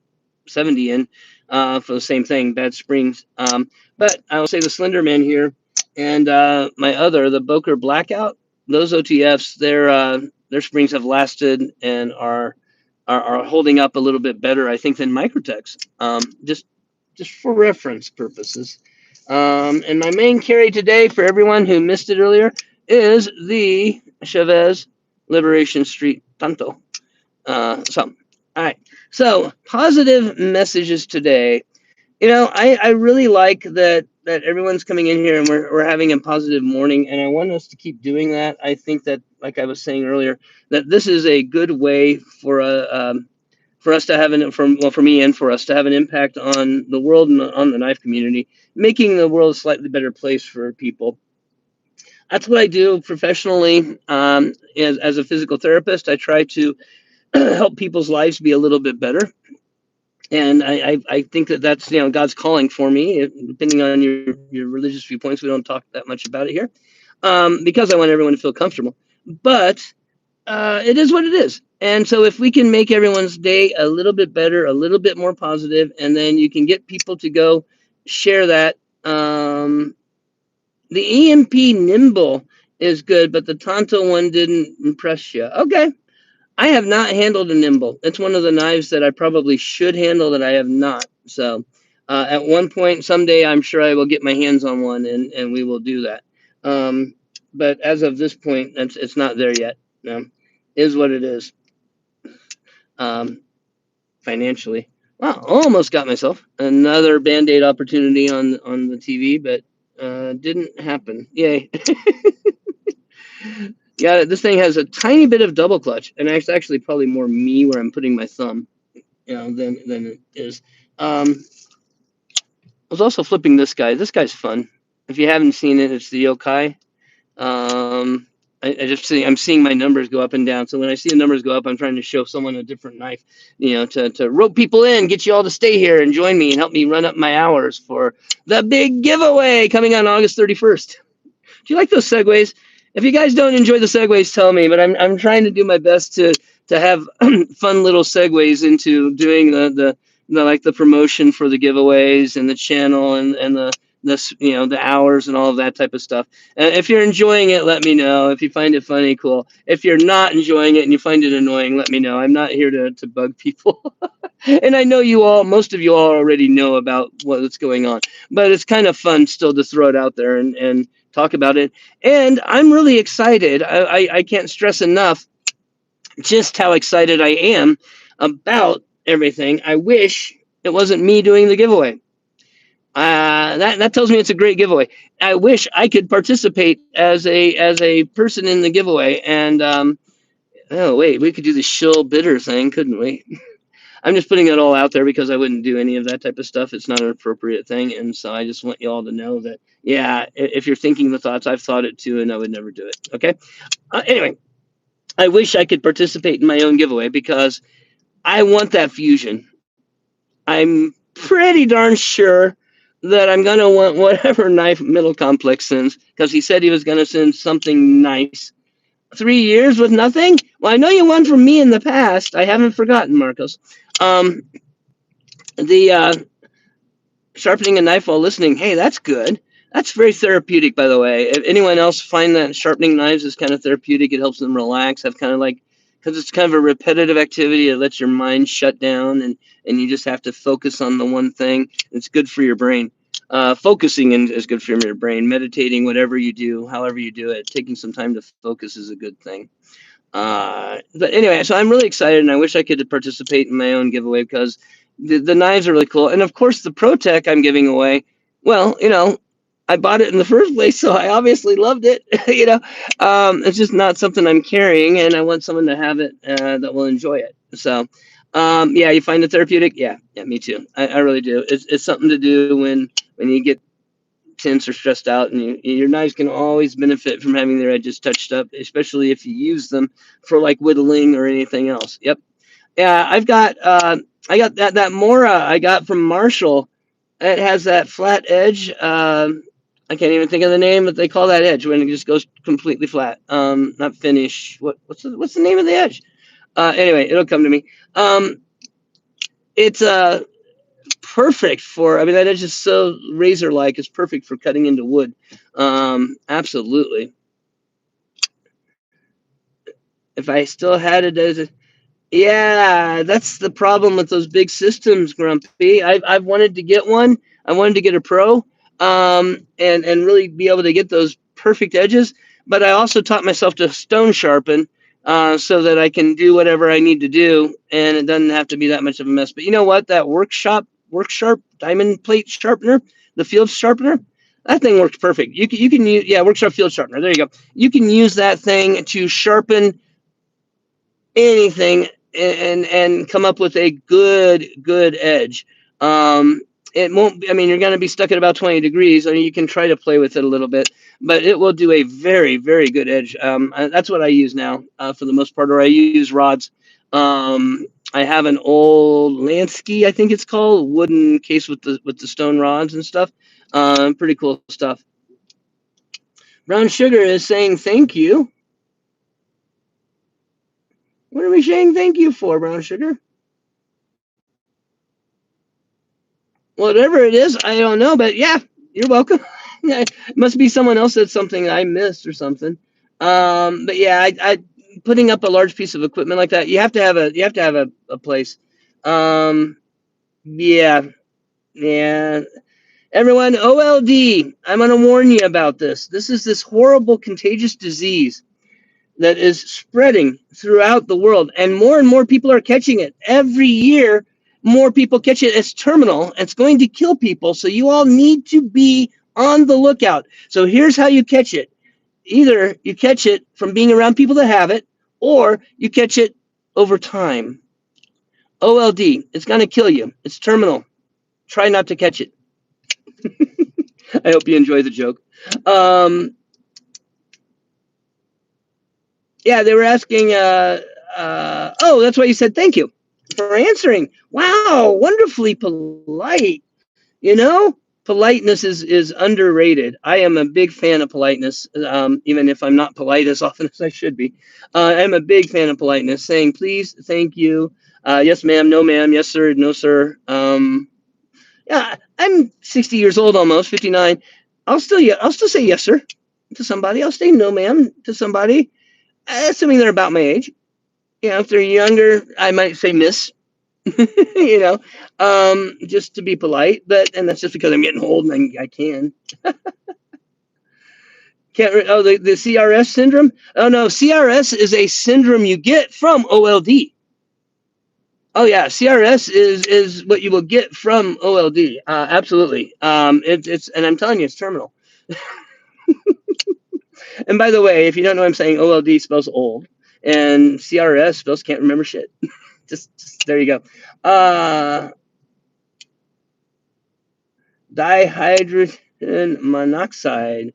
70 in for the same thing, bad springs. But I will say the Slenderman here and the Boker Blackout, those OTFs, their springs have lasted and are holding up a little bit better, I think, than Microtech's. Just for reference purposes. And my main carry today, for everyone who missed it earlier, is the Chavez Liberation Street Tanto. All right. So positive messages today. I really like that everyone's coming in here and we're having a positive morning, and I want us to keep doing that. I think that, like I was saying earlier, that this is a good way for us to have for me and for us to have an impact on the world and on the knife community, making the world a slightly better place for people. That's what I do professionally. As a physical therapist, I try to help people's lives be a little bit better. And I think that that's God's calling for me. Depending on your religious viewpoints, we don't talk that much about it here, because I want everyone to feel comfortable. But it is what it is. And so if we can make everyone's day a little bit better, a little bit more positive, and then you can get people to go share that. The EMP Nimble is good, but the Tanto one didn't impress you. Okay. I have not handled a nimble. It's one of the knives that I probably should handle that I have not. So at one point, someday, I'm sure I will get my hands on one and we will do that. But as of this point, it's not there yet. Is what it is. Financially. Wow, almost got myself another Band-Aid opportunity on the TV, but didn't happen. Yay. Yeah, this thing has a tiny bit of double clutch, and it's actually probably more me where I'm putting my thumb. than it is. I was also flipping this guy. This guy's fun. If you haven't seen it, it's the yokai. Um, I'm seeing my numbers go up and down. So when I see the numbers go up, I'm trying to show someone a different knife, to rope people in, get you all to stay here and join me and help me run up my hours for the big giveaway coming on August 31st. Do you like those segues? If you guys don't enjoy the segues, tell me. But I'm trying to do my best to have fun little segues into doing the like the promotion for the giveaways and the channel and the hours and all of that type of stuff. If you're enjoying it, let me know. If you find it funny, cool. If you're not enjoying it and you find it annoying, let me know. I'm not here to bug people. And I know most of you all already know about what's going on, but it's kind of fun still to throw it out there and talk about it. And I'm really excited. I can't stress enough just how excited I am about everything. I wish it wasn't me doing the giveaway. That tells me it's a great giveaway. I wish I could participate as a person in the giveaway. And oh wait, we could do the shill bitter thing, couldn't we? I'm just putting it all out there because I wouldn't do any of that type of stuff. It's not an appropriate thing. And so I just want you all to know that, yeah, if you're thinking the thoughts, I've thought it too, and I would never do it. Okay. Anyway, I wish I could participate in my own giveaway because I want that fusion. I'm pretty darn sure that I'm going to want whatever knife Middle Complex sends because he said he was going to send something nice. 3 years with nothing? Well, I know you won from me in the past. I haven't forgotten, Marcos. The sharpening a knife while listening. Hey, that's good. That's very therapeutic, by the way. If anyone else find that sharpening knives is kind of therapeutic, it helps them relax. Have kind of like, because it's kind of a repetitive activity. It lets your mind shut down, and you just have to focus on the one thing. It's good for your brain. Focusing is good for your brain. Meditating, whatever you do, however you do it, taking some time to focus is a good thing. But anyway, so I'm really excited, and I wish I could participate in my own giveaway because the knives are really cool. And of course, the ProTech I'm giving away, well, I bought it in the first place, so I obviously loved it. It's just not something I'm carrying, and I want someone to have it that will enjoy it. So, yeah, you find it therapeutic? Yeah, me too. I really do. It's something to do when you get tense or stressed out, and your knives can always benefit from having their edges touched up, especially if you use them for like whittling or anything else. Yep. Yeah, I got that Mora I got from Marshall. It has that flat edge. I can't even think of the name, but they call that edge when it just goes completely flat. Not finish. What's the name of the edge? Anyway, it'll come to me. It's perfect for. I mean, that edge is so razor-like. It's perfect for cutting into wood. Absolutely. If I still had it as a, yeah, that's the problem with those big systems, Grumpy. I've wanted to get one. I wanted to get a Pro, and really be able to get those perfect edges. But I also taught myself to stone sharpen, so that I can do whatever I need to do, and it doesn't have to be that much of a mess. But you know what? That Worksharp diamond plate sharpener, the field sharpener, that thing works perfect. You can use, yeah, Workshop field sharpener. There you go. You can use that thing to sharpen anything and come up with a good edge. It won't, I mean, you're going to be stuck at about 20 degrees. I mean, you can try to play with it a little bit, but it will do a very good edge. That's what I use now, for the most part, or I use rods. I have an old Lansky, I think it's called, wooden case with the stone rods and stuff. Pretty cool stuff. Brown Sugar is saying thank you. What are we saying thank you for, Brown Sugar? Whatever it is, I don't know, but yeah, you're welcome. It must be someone else said something I missed or something. But yeah, I putting up a large piece of equipment like that, you have to have a place. Yeah, yeah. Everyone, OLD, I'm gonna warn you about this. This is this horrible contagious disease that is spreading throughout the world, and more people are catching it every year. More people catch it. It's terminal. It's going to kill people, so you all need to be on the lookout. So here's how you catch it: either you catch it from being around people that have it, or you catch it over time. OLD. It's going to kill you. It's terminal. Try not to catch it. I hope you enjoy the joke. Um, yeah, they were asking. Oh, that's why you said thank you for answering. Wow, wonderfully polite. You know, politeness is underrated. I am a big fan of politeness, even if I'm not polite as often as I should be. I'm a big fan of politeness, saying please, thank you, yes ma'am, no ma'am, yes sir, no sir. Yeah, I'm 60 years old almost, 59. I'll still say yes sir to somebody. I'll say no ma'am to somebody, assuming they're about my age. You know, if they're younger, I might say miss. you know, just to be polite. And that's just because I'm getting old and I can. Oh, the CRS syndrome? Oh, no, CRS is a syndrome you get from OLD. Oh, yeah, CRS is what you will get from OLD. Absolutely. And I'm telling you, it's terminal. And by the way, if you don't know what I'm saying, OLD spells old, and CRS spells can't remember shit. just there you go. Dihydrogen monoxide.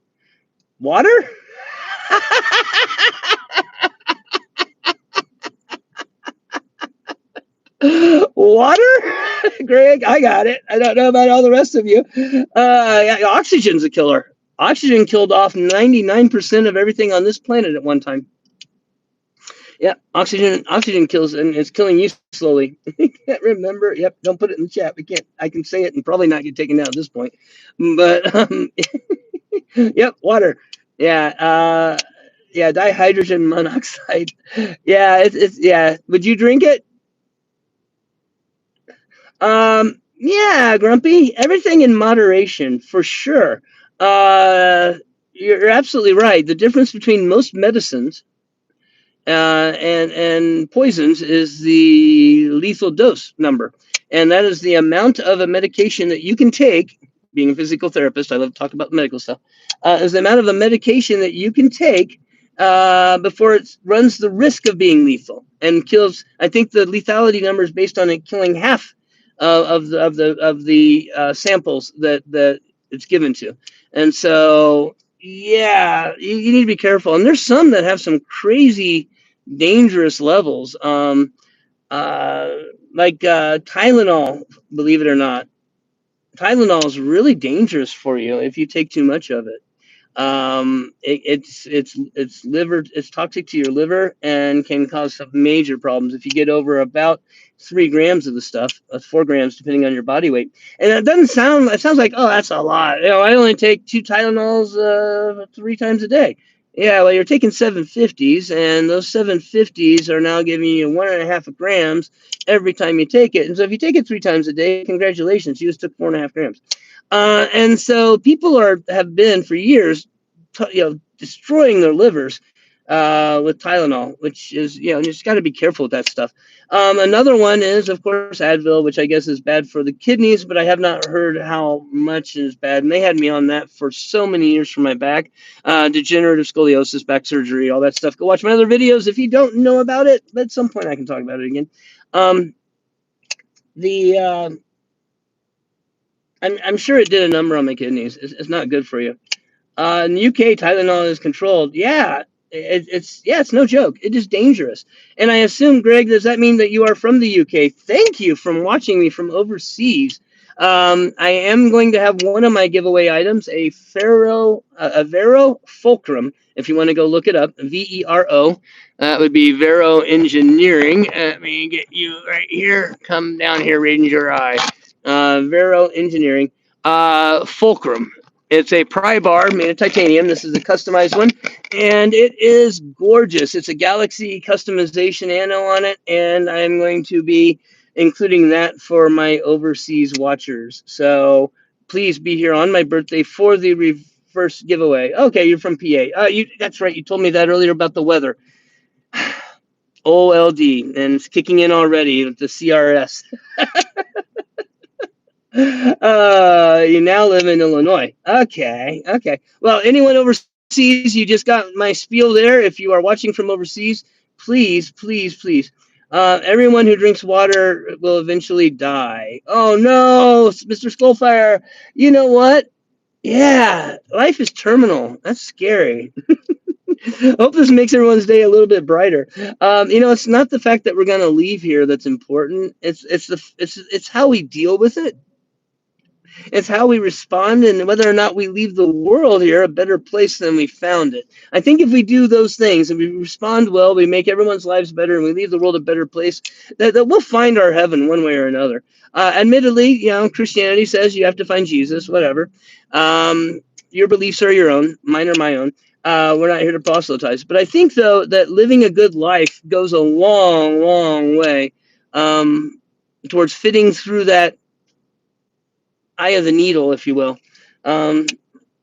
Water? Water? Greg, I got it. I don't know about all the rest of you. Yeah, oxygen's a killer. Oxygen killed off 99% of everything on this planet at one time. Yeah, oxygen kills, and it's killing you slowly. Can't remember. Yep, don't put it in the chat. We can't. I can say it and probably not get taken down at this point. But yep, water. Yeah, yeah, dihydrogen monoxide. Yeah, it's yeah. Would you drink it? Yeah, Grumpy. Everything in moderation, for sure. You're absolutely right. The difference between most medicines and poisons is the lethal dose number, and that is the amount of a medication that you can take. Being a physical therapist, I love to talk about medical stuff. Is the amount of a medication that you can take before it runs the risk of being lethal and kills. I think the lethality number is based on it killing half of the samples that it's given to, and so yeah, you need to be careful. And there's some that have some crazy dangerous levels, uh, like Tylenol. Believe it or not, Tylenol is really dangerous for you if you take too much of it. It's liver. It's toxic to your liver and can cause some major problems if you get over about 3 grams of the stuff. 4 grams, depending on your body weight. And it doesn't sound. It sounds like, oh, that's a lot. You know, I only take 2 Tylenols 3 times a day. Yeah, well, you're taking 750s, and those 750s are now giving you 1.5 grams every time you take it. And so if you take it 3 times a day, congratulations, you just took 4.5 grams. And so people have been for years, destroying their livers with Tylenol, which is, you just got to be careful with that stuff. Another one is, of course, Advil, which I guess is bad for the kidneys, but I have not heard how much is bad. And they had me on that for so many years for my back, degenerative scoliosis, back surgery, all that stuff. Go watch my other videos if you don't know about it. But at some point, I can talk about it again. The I'm sure it did a number on my kidneys. It's not good for you. In the UK, Tylenol is controlled. Yeah, it's no joke. It is dangerous. And I assume, Greg, does that mean that you are from the UK? Thank you for watching me from overseas. I am going to have one of my giveaway items, a Vero Fulcrum. If you want to go look it up, VERO. That would be Vero Engineering. Let me get you right here. Come down here, Ranger Eye. Vero Engineering. Fulcrum. It's a pry bar made of titanium. This is a customized one, and it is gorgeous. It's a Galaxy customization anno on it, and I'm going to be including that for my overseas watchers. So please be here on my birthday for the reverse giveaway. Okay, you're from PA. That's right. You told me that earlier about the weather. OLD, and it's kicking in already with the CRS. You now live in Illinois. Okay. Well, anyone overseas, you just got my spiel there. If you are watching from overseas, please. Everyone who drinks water will eventually die. Oh no, Mr. Skullfire. You know what? Yeah, life is terminal. That's scary. Hope this makes everyone's day a little bit brighter. It's not the fact that we're gonna leave here that's important. It's how we deal with it. It's how we respond and whether or not we leave the world here a better place than we found it. I think if we do those things and we respond well, we make everyone's lives better and we leave the world a better place, that we'll find our heaven one way or another. Admittedly, Christianity says you have to find Jesus, whatever. Your beliefs are your own, mine are my own. We're not here to proselytize. But I think, though, that living a good life goes a long, long way towards fitting through that eye of the needle, if you will. Um,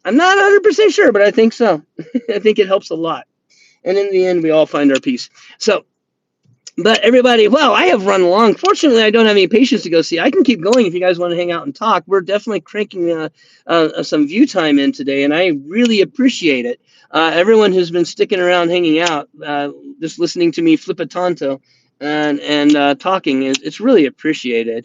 I'm not 100% sure, but I think so. I think it helps a lot. And in the end, we all find our peace. So, but everybody, well, I have run long. Fortunately, I don't have any patients to go see. I can keep going if you guys want to hang out and talk. We're definitely cranking some view time in today, and I really appreciate it. Everyone who's been sticking around, hanging out, just listening to me flip a Tanto and talking, it's really appreciated.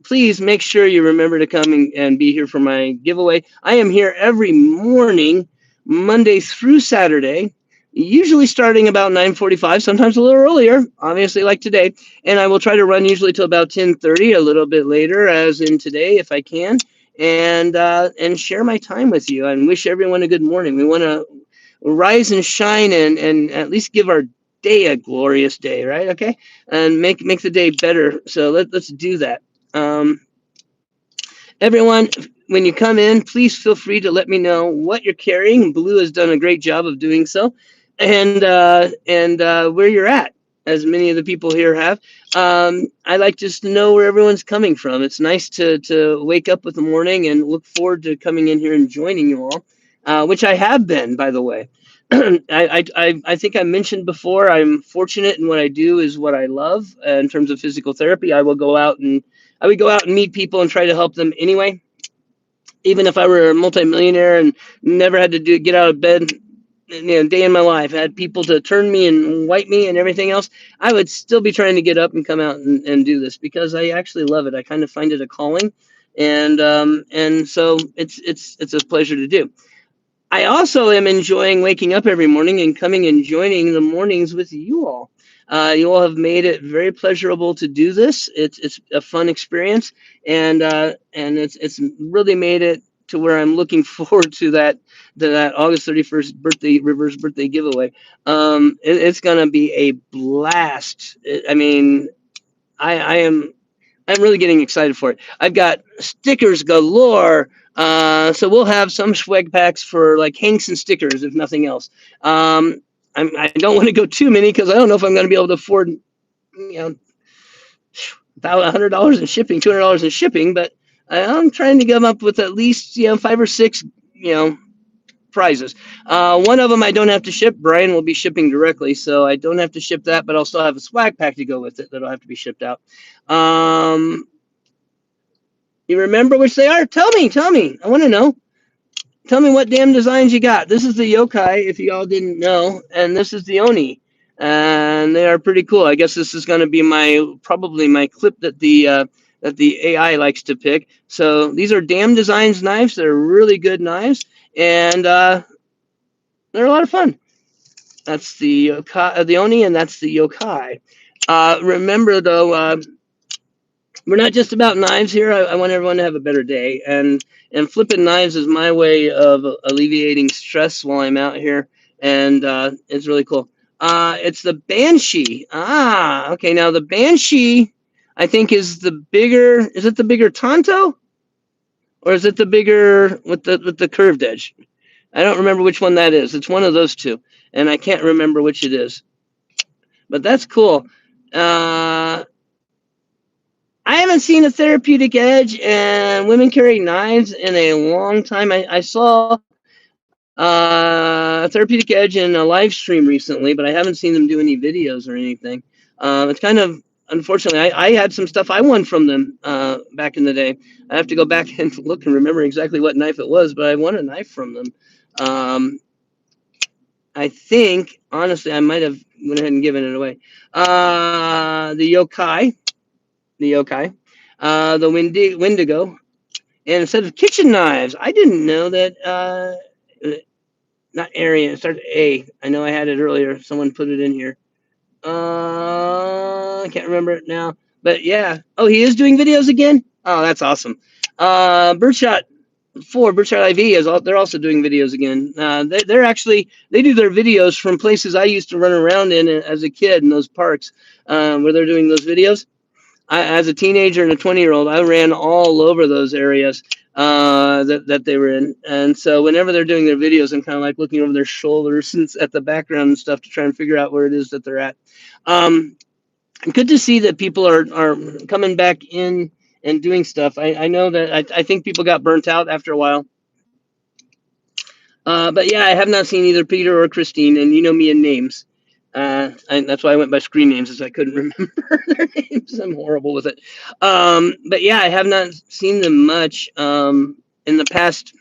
Please make sure you remember to come and be here for my giveaway. I am here every morning, Monday through Saturday, usually starting about 9:45, sometimes a little earlier, obviously like today. And I will try to run usually till about 10:30, a little bit later, as in today, if I can, and share my time with you and wish everyone a good morning. We want to rise and shine and at least give our day a glorious day, right? Okay, and make the day better. So let's do that. Um, Everyone, when you come in, please feel free to let me know what you're carrying. Blue has done a great job of doing so, and where you're at, as many of the people here have. I like just to know where everyone's coming from. It's nice to wake up with the morning and look forward to coming in here and joining you all, which I have been, by the way. I think I mentioned before, I'm fortunate in what I do is what I love. In terms of physical therapy, I would go out and meet people and try to help them anyway. Even if I were a multimillionaire and never had to get out of bed, day in my life, had people to turn me and wipe me and everything else, I would still be trying to get up and come out and do this because I actually love it. I kind of find it a calling, and so it's a pleasure to do. I also am enjoying waking up every morning and coming and joining the mornings with you all. You all have made it very pleasurable to do this. It's a fun experience, and it's really made it to where I'm looking forward to that August 31st reverse birthday giveaway. It's gonna be a blast. I mean, I am I'm really getting excited for it. I've got stickers galore. So we'll have some swag packs for like Hanks and stickers, if nothing else. I don't want to go too many because I don't know if I'm going to be able to afford, about $100 in shipping, $200 in shipping. But I'm trying to come up with at least 5 or 6, prizes. One of them I don't have to ship. Brian will be shipping directly, so I don't have to ship that. But I'll still have a swag pack to go with it that'll have to be shipped out. You remember which they are? Tell me. I want to know. Tell me what damn designs you got. This is the yokai, if you all didn't know, and this is the oni, and they are pretty cool. I guess this is going to be probably my clip that the AI likes to pick. So these are damn designs knives. They're really good knives, and they're a lot of fun. That's the yokai, the oni, and that's the yokai. Remember though. We're not just about knives here. I want everyone to have a better day, and flipping knives is my way of alleviating stress while I'm out here, and it's really cool. It's the Banshee. Okay. Now the Banshee, I think, is the bigger. Is it the bigger Tanto, or is it the bigger with the curved edge? I don't remember which one that is. It's one of those two, and I can't remember which it is. But that's cool. I haven't seen a therapeutic edge and women carrying knives in a long time. I saw a therapeutic edge in a live stream recently, but I haven't seen them do any videos or anything. It's kind of unfortunately. I had some stuff I won from them back in the day. I have to go back and look and remember exactly what knife it was, but I won a knife from them. I think, honestly, I might have went ahead and given it away. The yokai, the Wendigo, and instead of kitchen knives, I didn't know that. Not Aryan, it started A. I know I had it earlier. Someone put it in here. I can't remember it now. But yeah. Oh, he is doing videos again? Oh, that's awesome. Birdshot 4, Birdshot IV is they're also doing videos again. They're actually they do their videos from places I used to run around in as a kid in those parks where they're doing those videos. As a teenager and a 20-year-old, I ran all over those areas that they were in. And so whenever they're doing their videos, I'm kind of like looking over their shoulders and at the background and stuff to try and figure out where it is that they're at. Um, Good to see that people are coming back in and doing stuff. I know that I think people got burnt out after a while. But yeah, I have not seen either Peter or Christine, and you know me in names. That's why I went by screen names, as I couldn't remember their names. I'm horrible with it. But yeah, I have not seen them much in the past.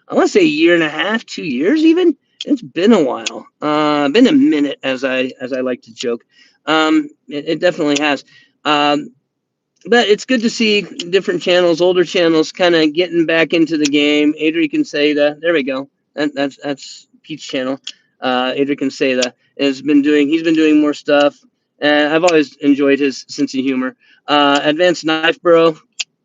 I want to say a year and a half, 2 years even. It's been a while. Been a minute, as I like to joke. It definitely has. But it's good to see different channels, older channels, kind of getting back into the game. Adrian Seda, there we go. That's Pete's channel. Adrian Seda has been doing. He's been doing more stuff, and I've always enjoyed his sense of humor. Advanced Knife Bro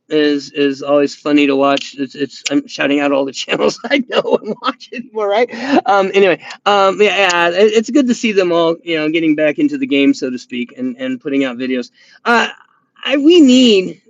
is always funny to watch. It's I'm shouting out all the channels I know and watch anymore, right? Anyway, yeah, it's good to see them all, getting back into the game, so to speak, and putting out videos. Uh, we need,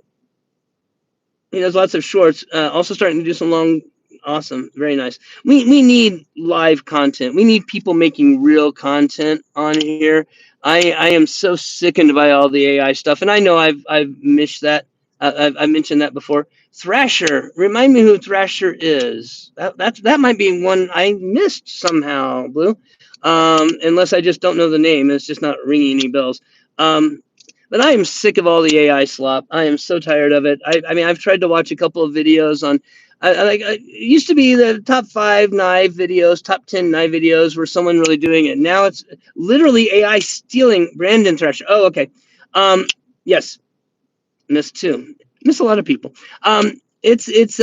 there's lots of shorts. Also starting to do some long, awesome, very nice. We need live content. We need people making real content on here. I am so sickened by all the AI stuff, and I know I've missed that. I've mentioned that before. Thrasher, remind me who Thrasher is. That might be one I missed somehow, Blue. Unless I just don't know the name. It's just not ringing any bells. Um, but I am sick of all the AI slop. I am so tired of it. I mean, I've tried to watch a couple of videos on. It used to be the top 5 knife videos, top 10 knife videos, where someone really doing it. Now it's literally AI stealing Brandon Thrasher. Oh, okay. Yes, miss two. Miss a lot of people. It's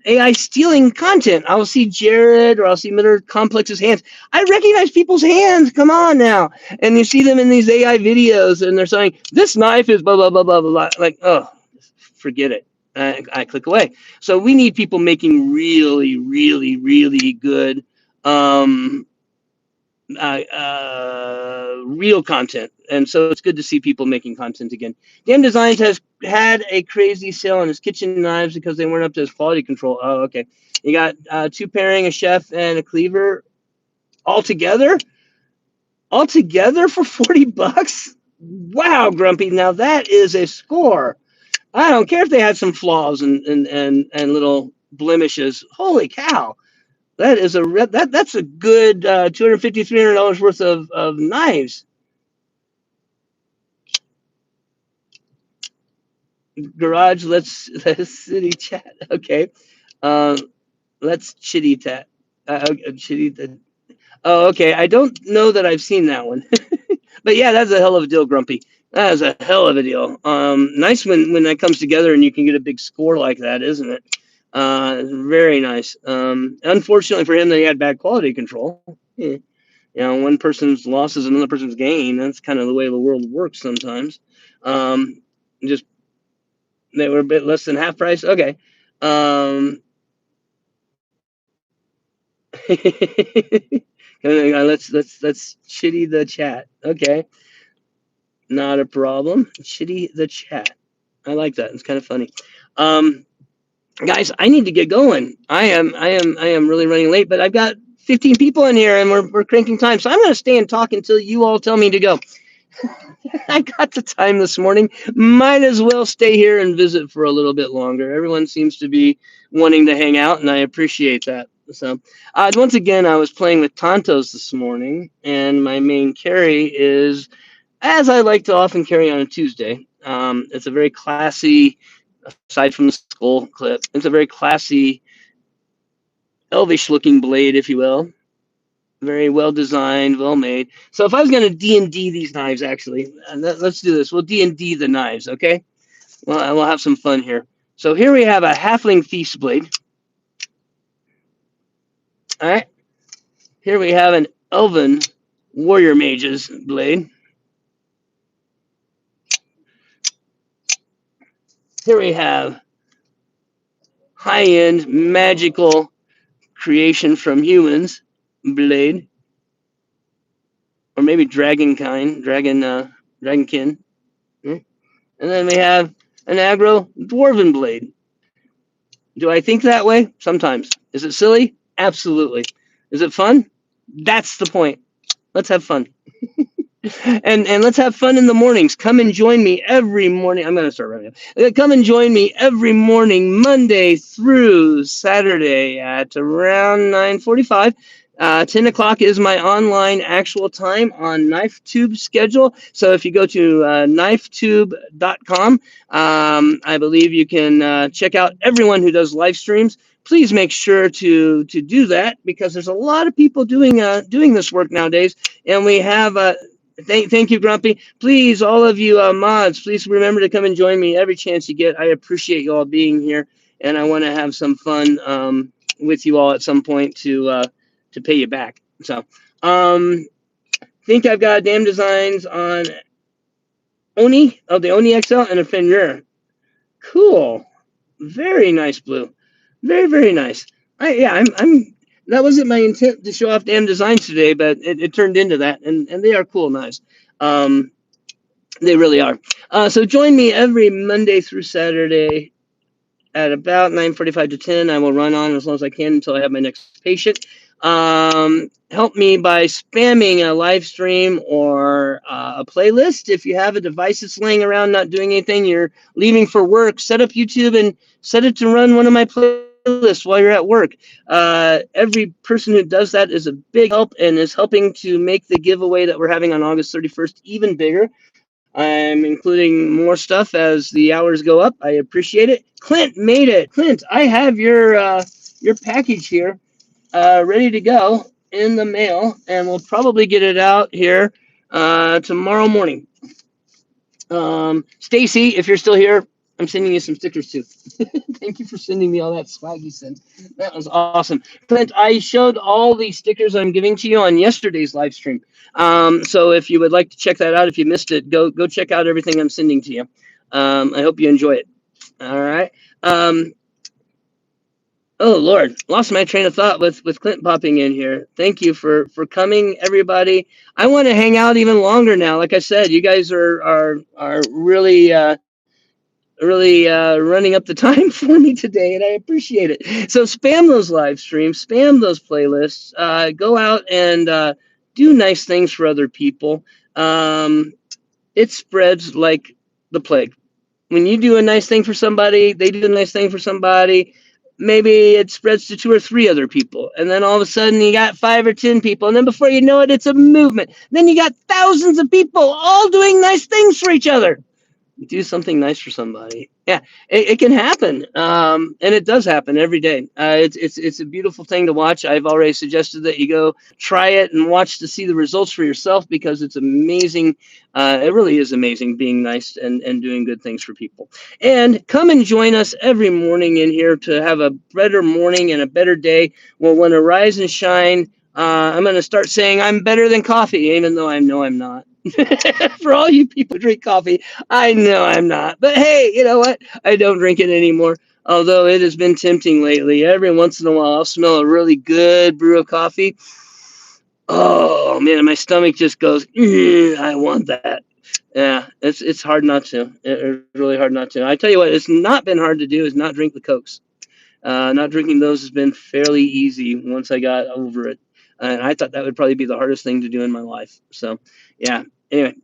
AI stealing content. I'll see Jared or I'll see Miller Complex's hands. I recognize people's hands. Come on now. And you see them in these AI videos and they're saying, this knife is blah, blah, blah, blah, blah. Like, oh, forget it. I click away. So we need people making really, really, really good real content. And so it's good to see people making content again. Game Designs has had a crazy sale on his kitchen knives because they weren't up to his quality control. Oh, okay. You got 2 pairing, a chef and a cleaver altogether for $40. Wow, Grumpy. Now that is a score. I don't care if they had some flaws and little blemishes. Holy cow. That is that's a good $250, $300 worth of knives. Garage, let's city chat. Okay. Um, let's chitty chat. Chitty. Oh, okay. I don't know that I've seen that one, but yeah, that's a hell of a deal, Grumpy. That is a hell of a deal. Nice when that comes together and you can get a big score like that, isn't it? Very nice. Unfortunately for him, they had bad quality control. Yeah. One person's loss is another person's gain. That's kind of the way the world works sometimes. Just they were a bit less than half price. Okay. Let's shitty the chat. Okay, not a problem. Shitty the chat. I like that. It's kind of funny. Um, Guys, I need to get going. I am really running late, but I've got 15 people in here and we're cranking time. So I'm going to stay and talk until you all tell me to go. I got the time this morning. Might as well stay here and visit for a little bit longer. Everyone seems to be wanting to hang out, and I appreciate that. So, once again, I was playing with Tantos this morning, and my main carry is, as I like to often carry on a Tuesday. It's a very classy, aside from the skull clip, it's a very classy, elvish-looking blade, if you will. Very well designed, well made. So if I was going to D&D these knives, actually, let's do this. We'll D&D the knives, okay? Well, we'll have some fun here. So here we have a halfling thief's blade. All right. Here we have an elven warrior mage's blade. Here we have high-end magical creation from humans blade, or maybe dragonkin. And then we have an aggro dwarven blade. Do I think that way? Sometimes. Is it silly? Absolutely. Is it fun? That's the point. Let's have fun. And let's have fun in the mornings. Come and join me every morning. I'm going to start right now. Come and join me every morning, Monday through Saturday at around 9:45. 10 o'clock is my online actual time on KnifeTube schedule. So if you go to knifetube.com, I believe you can check out everyone who does live streams. Please make sure to do that, because there's a lot of people doing this work nowadays, and we have thank you, Grumpy. Please, all of you mods, please remember to come and join me every chance you get. I appreciate you all being here, and I want to have some fun with you all at some point to pay you back. So, think I've got damn designs on the Oni XL and a Fenrir. Cool, very nice blue, very very nice. I'm. That wasn't my intent to show off damn designs today, but it turned into that, and they are cool knives. They really are. So join me every Monday through Saturday at about 9:45 to 10. I will run on as long as I can until I have my next patient. Help me by spamming a live stream or a playlist. If you have a device that's laying around not doing anything, you're leaving for work, set up YouTube and set it to run one of my playlists while you're at work. Every person who does that is a big help and is helping to make the giveaway that we're having on August 31st even bigger. I'm including more stuff as the hours go up. I appreciate it. Clint made it. Clint, I have your package here, ready to go in the mail, and we'll probably get it out here tomorrow morning. Stacy, if you're still here, I'm sending you some stickers too. Thank you for sending me all that swag you sent. That was awesome. Clint, I showed all the stickers I'm giving to you on yesterday's live stream. So if you would like to check that out, if you missed it, go check out everything I'm sending to you. I hope you enjoy it. All right. Oh Lord, lost my train of thought with Clint popping in here. Thank you for coming, everybody. I want to hang out even longer now. Like I said, you guys are really running up the time for me today, and I appreciate it. So spam those live streams, spam those playlists, go out and do nice things for other people. It spreads like the plague. When you do a nice thing for somebody, they do a nice thing for somebody. Maybe it spreads to 2 or 3 other people, and then all of a sudden you got 5 or 10 people, and then before you know it, it's a movement. Then you got thousands of people all doing nice things for each other. Do something nice for somebody. Yeah, it can happen, and it does happen every day. It's a beautiful thing to watch. I've already suggested that you go try it and watch to see the results for yourself, because it's amazing. It really is amazing being nice and doing good things for people. And come and join us every morning in here to have a better morning and a better day. We'll want to rise and shine. I'm going to start saying I'm better than coffee, even though I know I'm not. For all you people who drink coffee, I know I'm not. But hey, you know what? I don't drink it anymore. Although it has been tempting lately. Every once in a while, I'll smell a really good brew of coffee. Oh man, my stomach just goes, I want that. Yeah, it's hard not to. It's really hard not to. I tell you what, it's not been hard to do is not drink the Cokes. Not drinking those has been fairly easy once I got over it. And I thought that would probably be the hardest thing to do in my life. So, yeah. Anyway,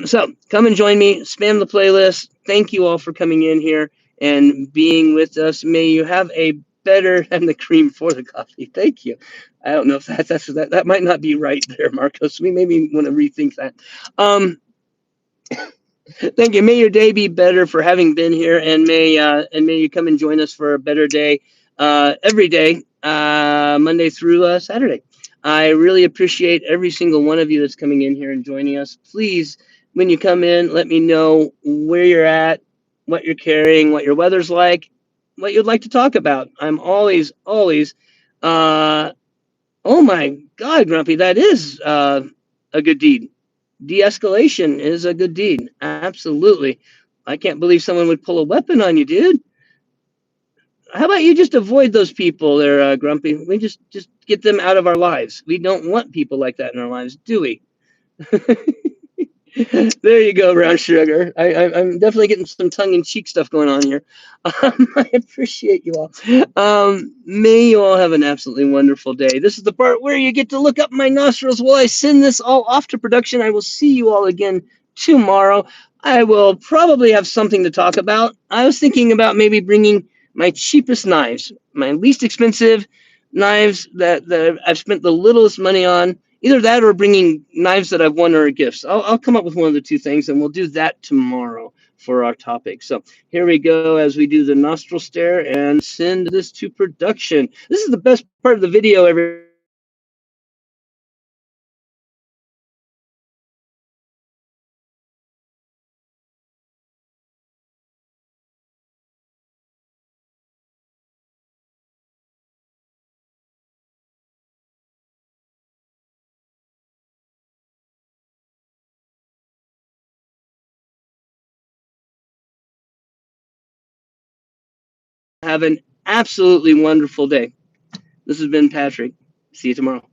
so come and join me. Spam the playlist. Thank you all for coming in here and being with us. May you have a better and the cream for the coffee. Thank you. I don't know if that might not be right there, Marcos. We maybe want to rethink that. Thank you. May your day be better for having been here, and may you come and join us for a better day every day, Monday through Saturday. I really appreciate every single one of you that's coming in here and joining us. Please, when you come in, let me know where you're at, what you're carrying, what your weather's like, what you'd like to talk about. I'm always, uh, oh my God, Grumpy, that is a good deed. De-escalation is a good deed. Absolutely. I can't believe someone would pull a weapon on you, dude. How about you just avoid those people there, Grumpy? We just get them out of our lives. We don't want people like that in our lives, do we? There you go, brown sugar. I'm definitely getting some tongue-in-cheek stuff going on here. I appreciate you all. May you all have an absolutely wonderful day. This is the part where you get to look up my nostrils while I send this all off to production. I will see you all again tomorrow. I will probably have something to talk about. I was thinking about maybe bringing my cheapest knives, my least expensive knives that I've spent the littlest money on. Either that or bringing knives that I've won or gifts. I'll come up with one of the two things, and we'll do that tomorrow for our topic. So here we go as we do the nostril stare and send this to production. This is the best part of the video, everybody. Have an absolutely wonderful day. This has been Patrick. See you tomorrow.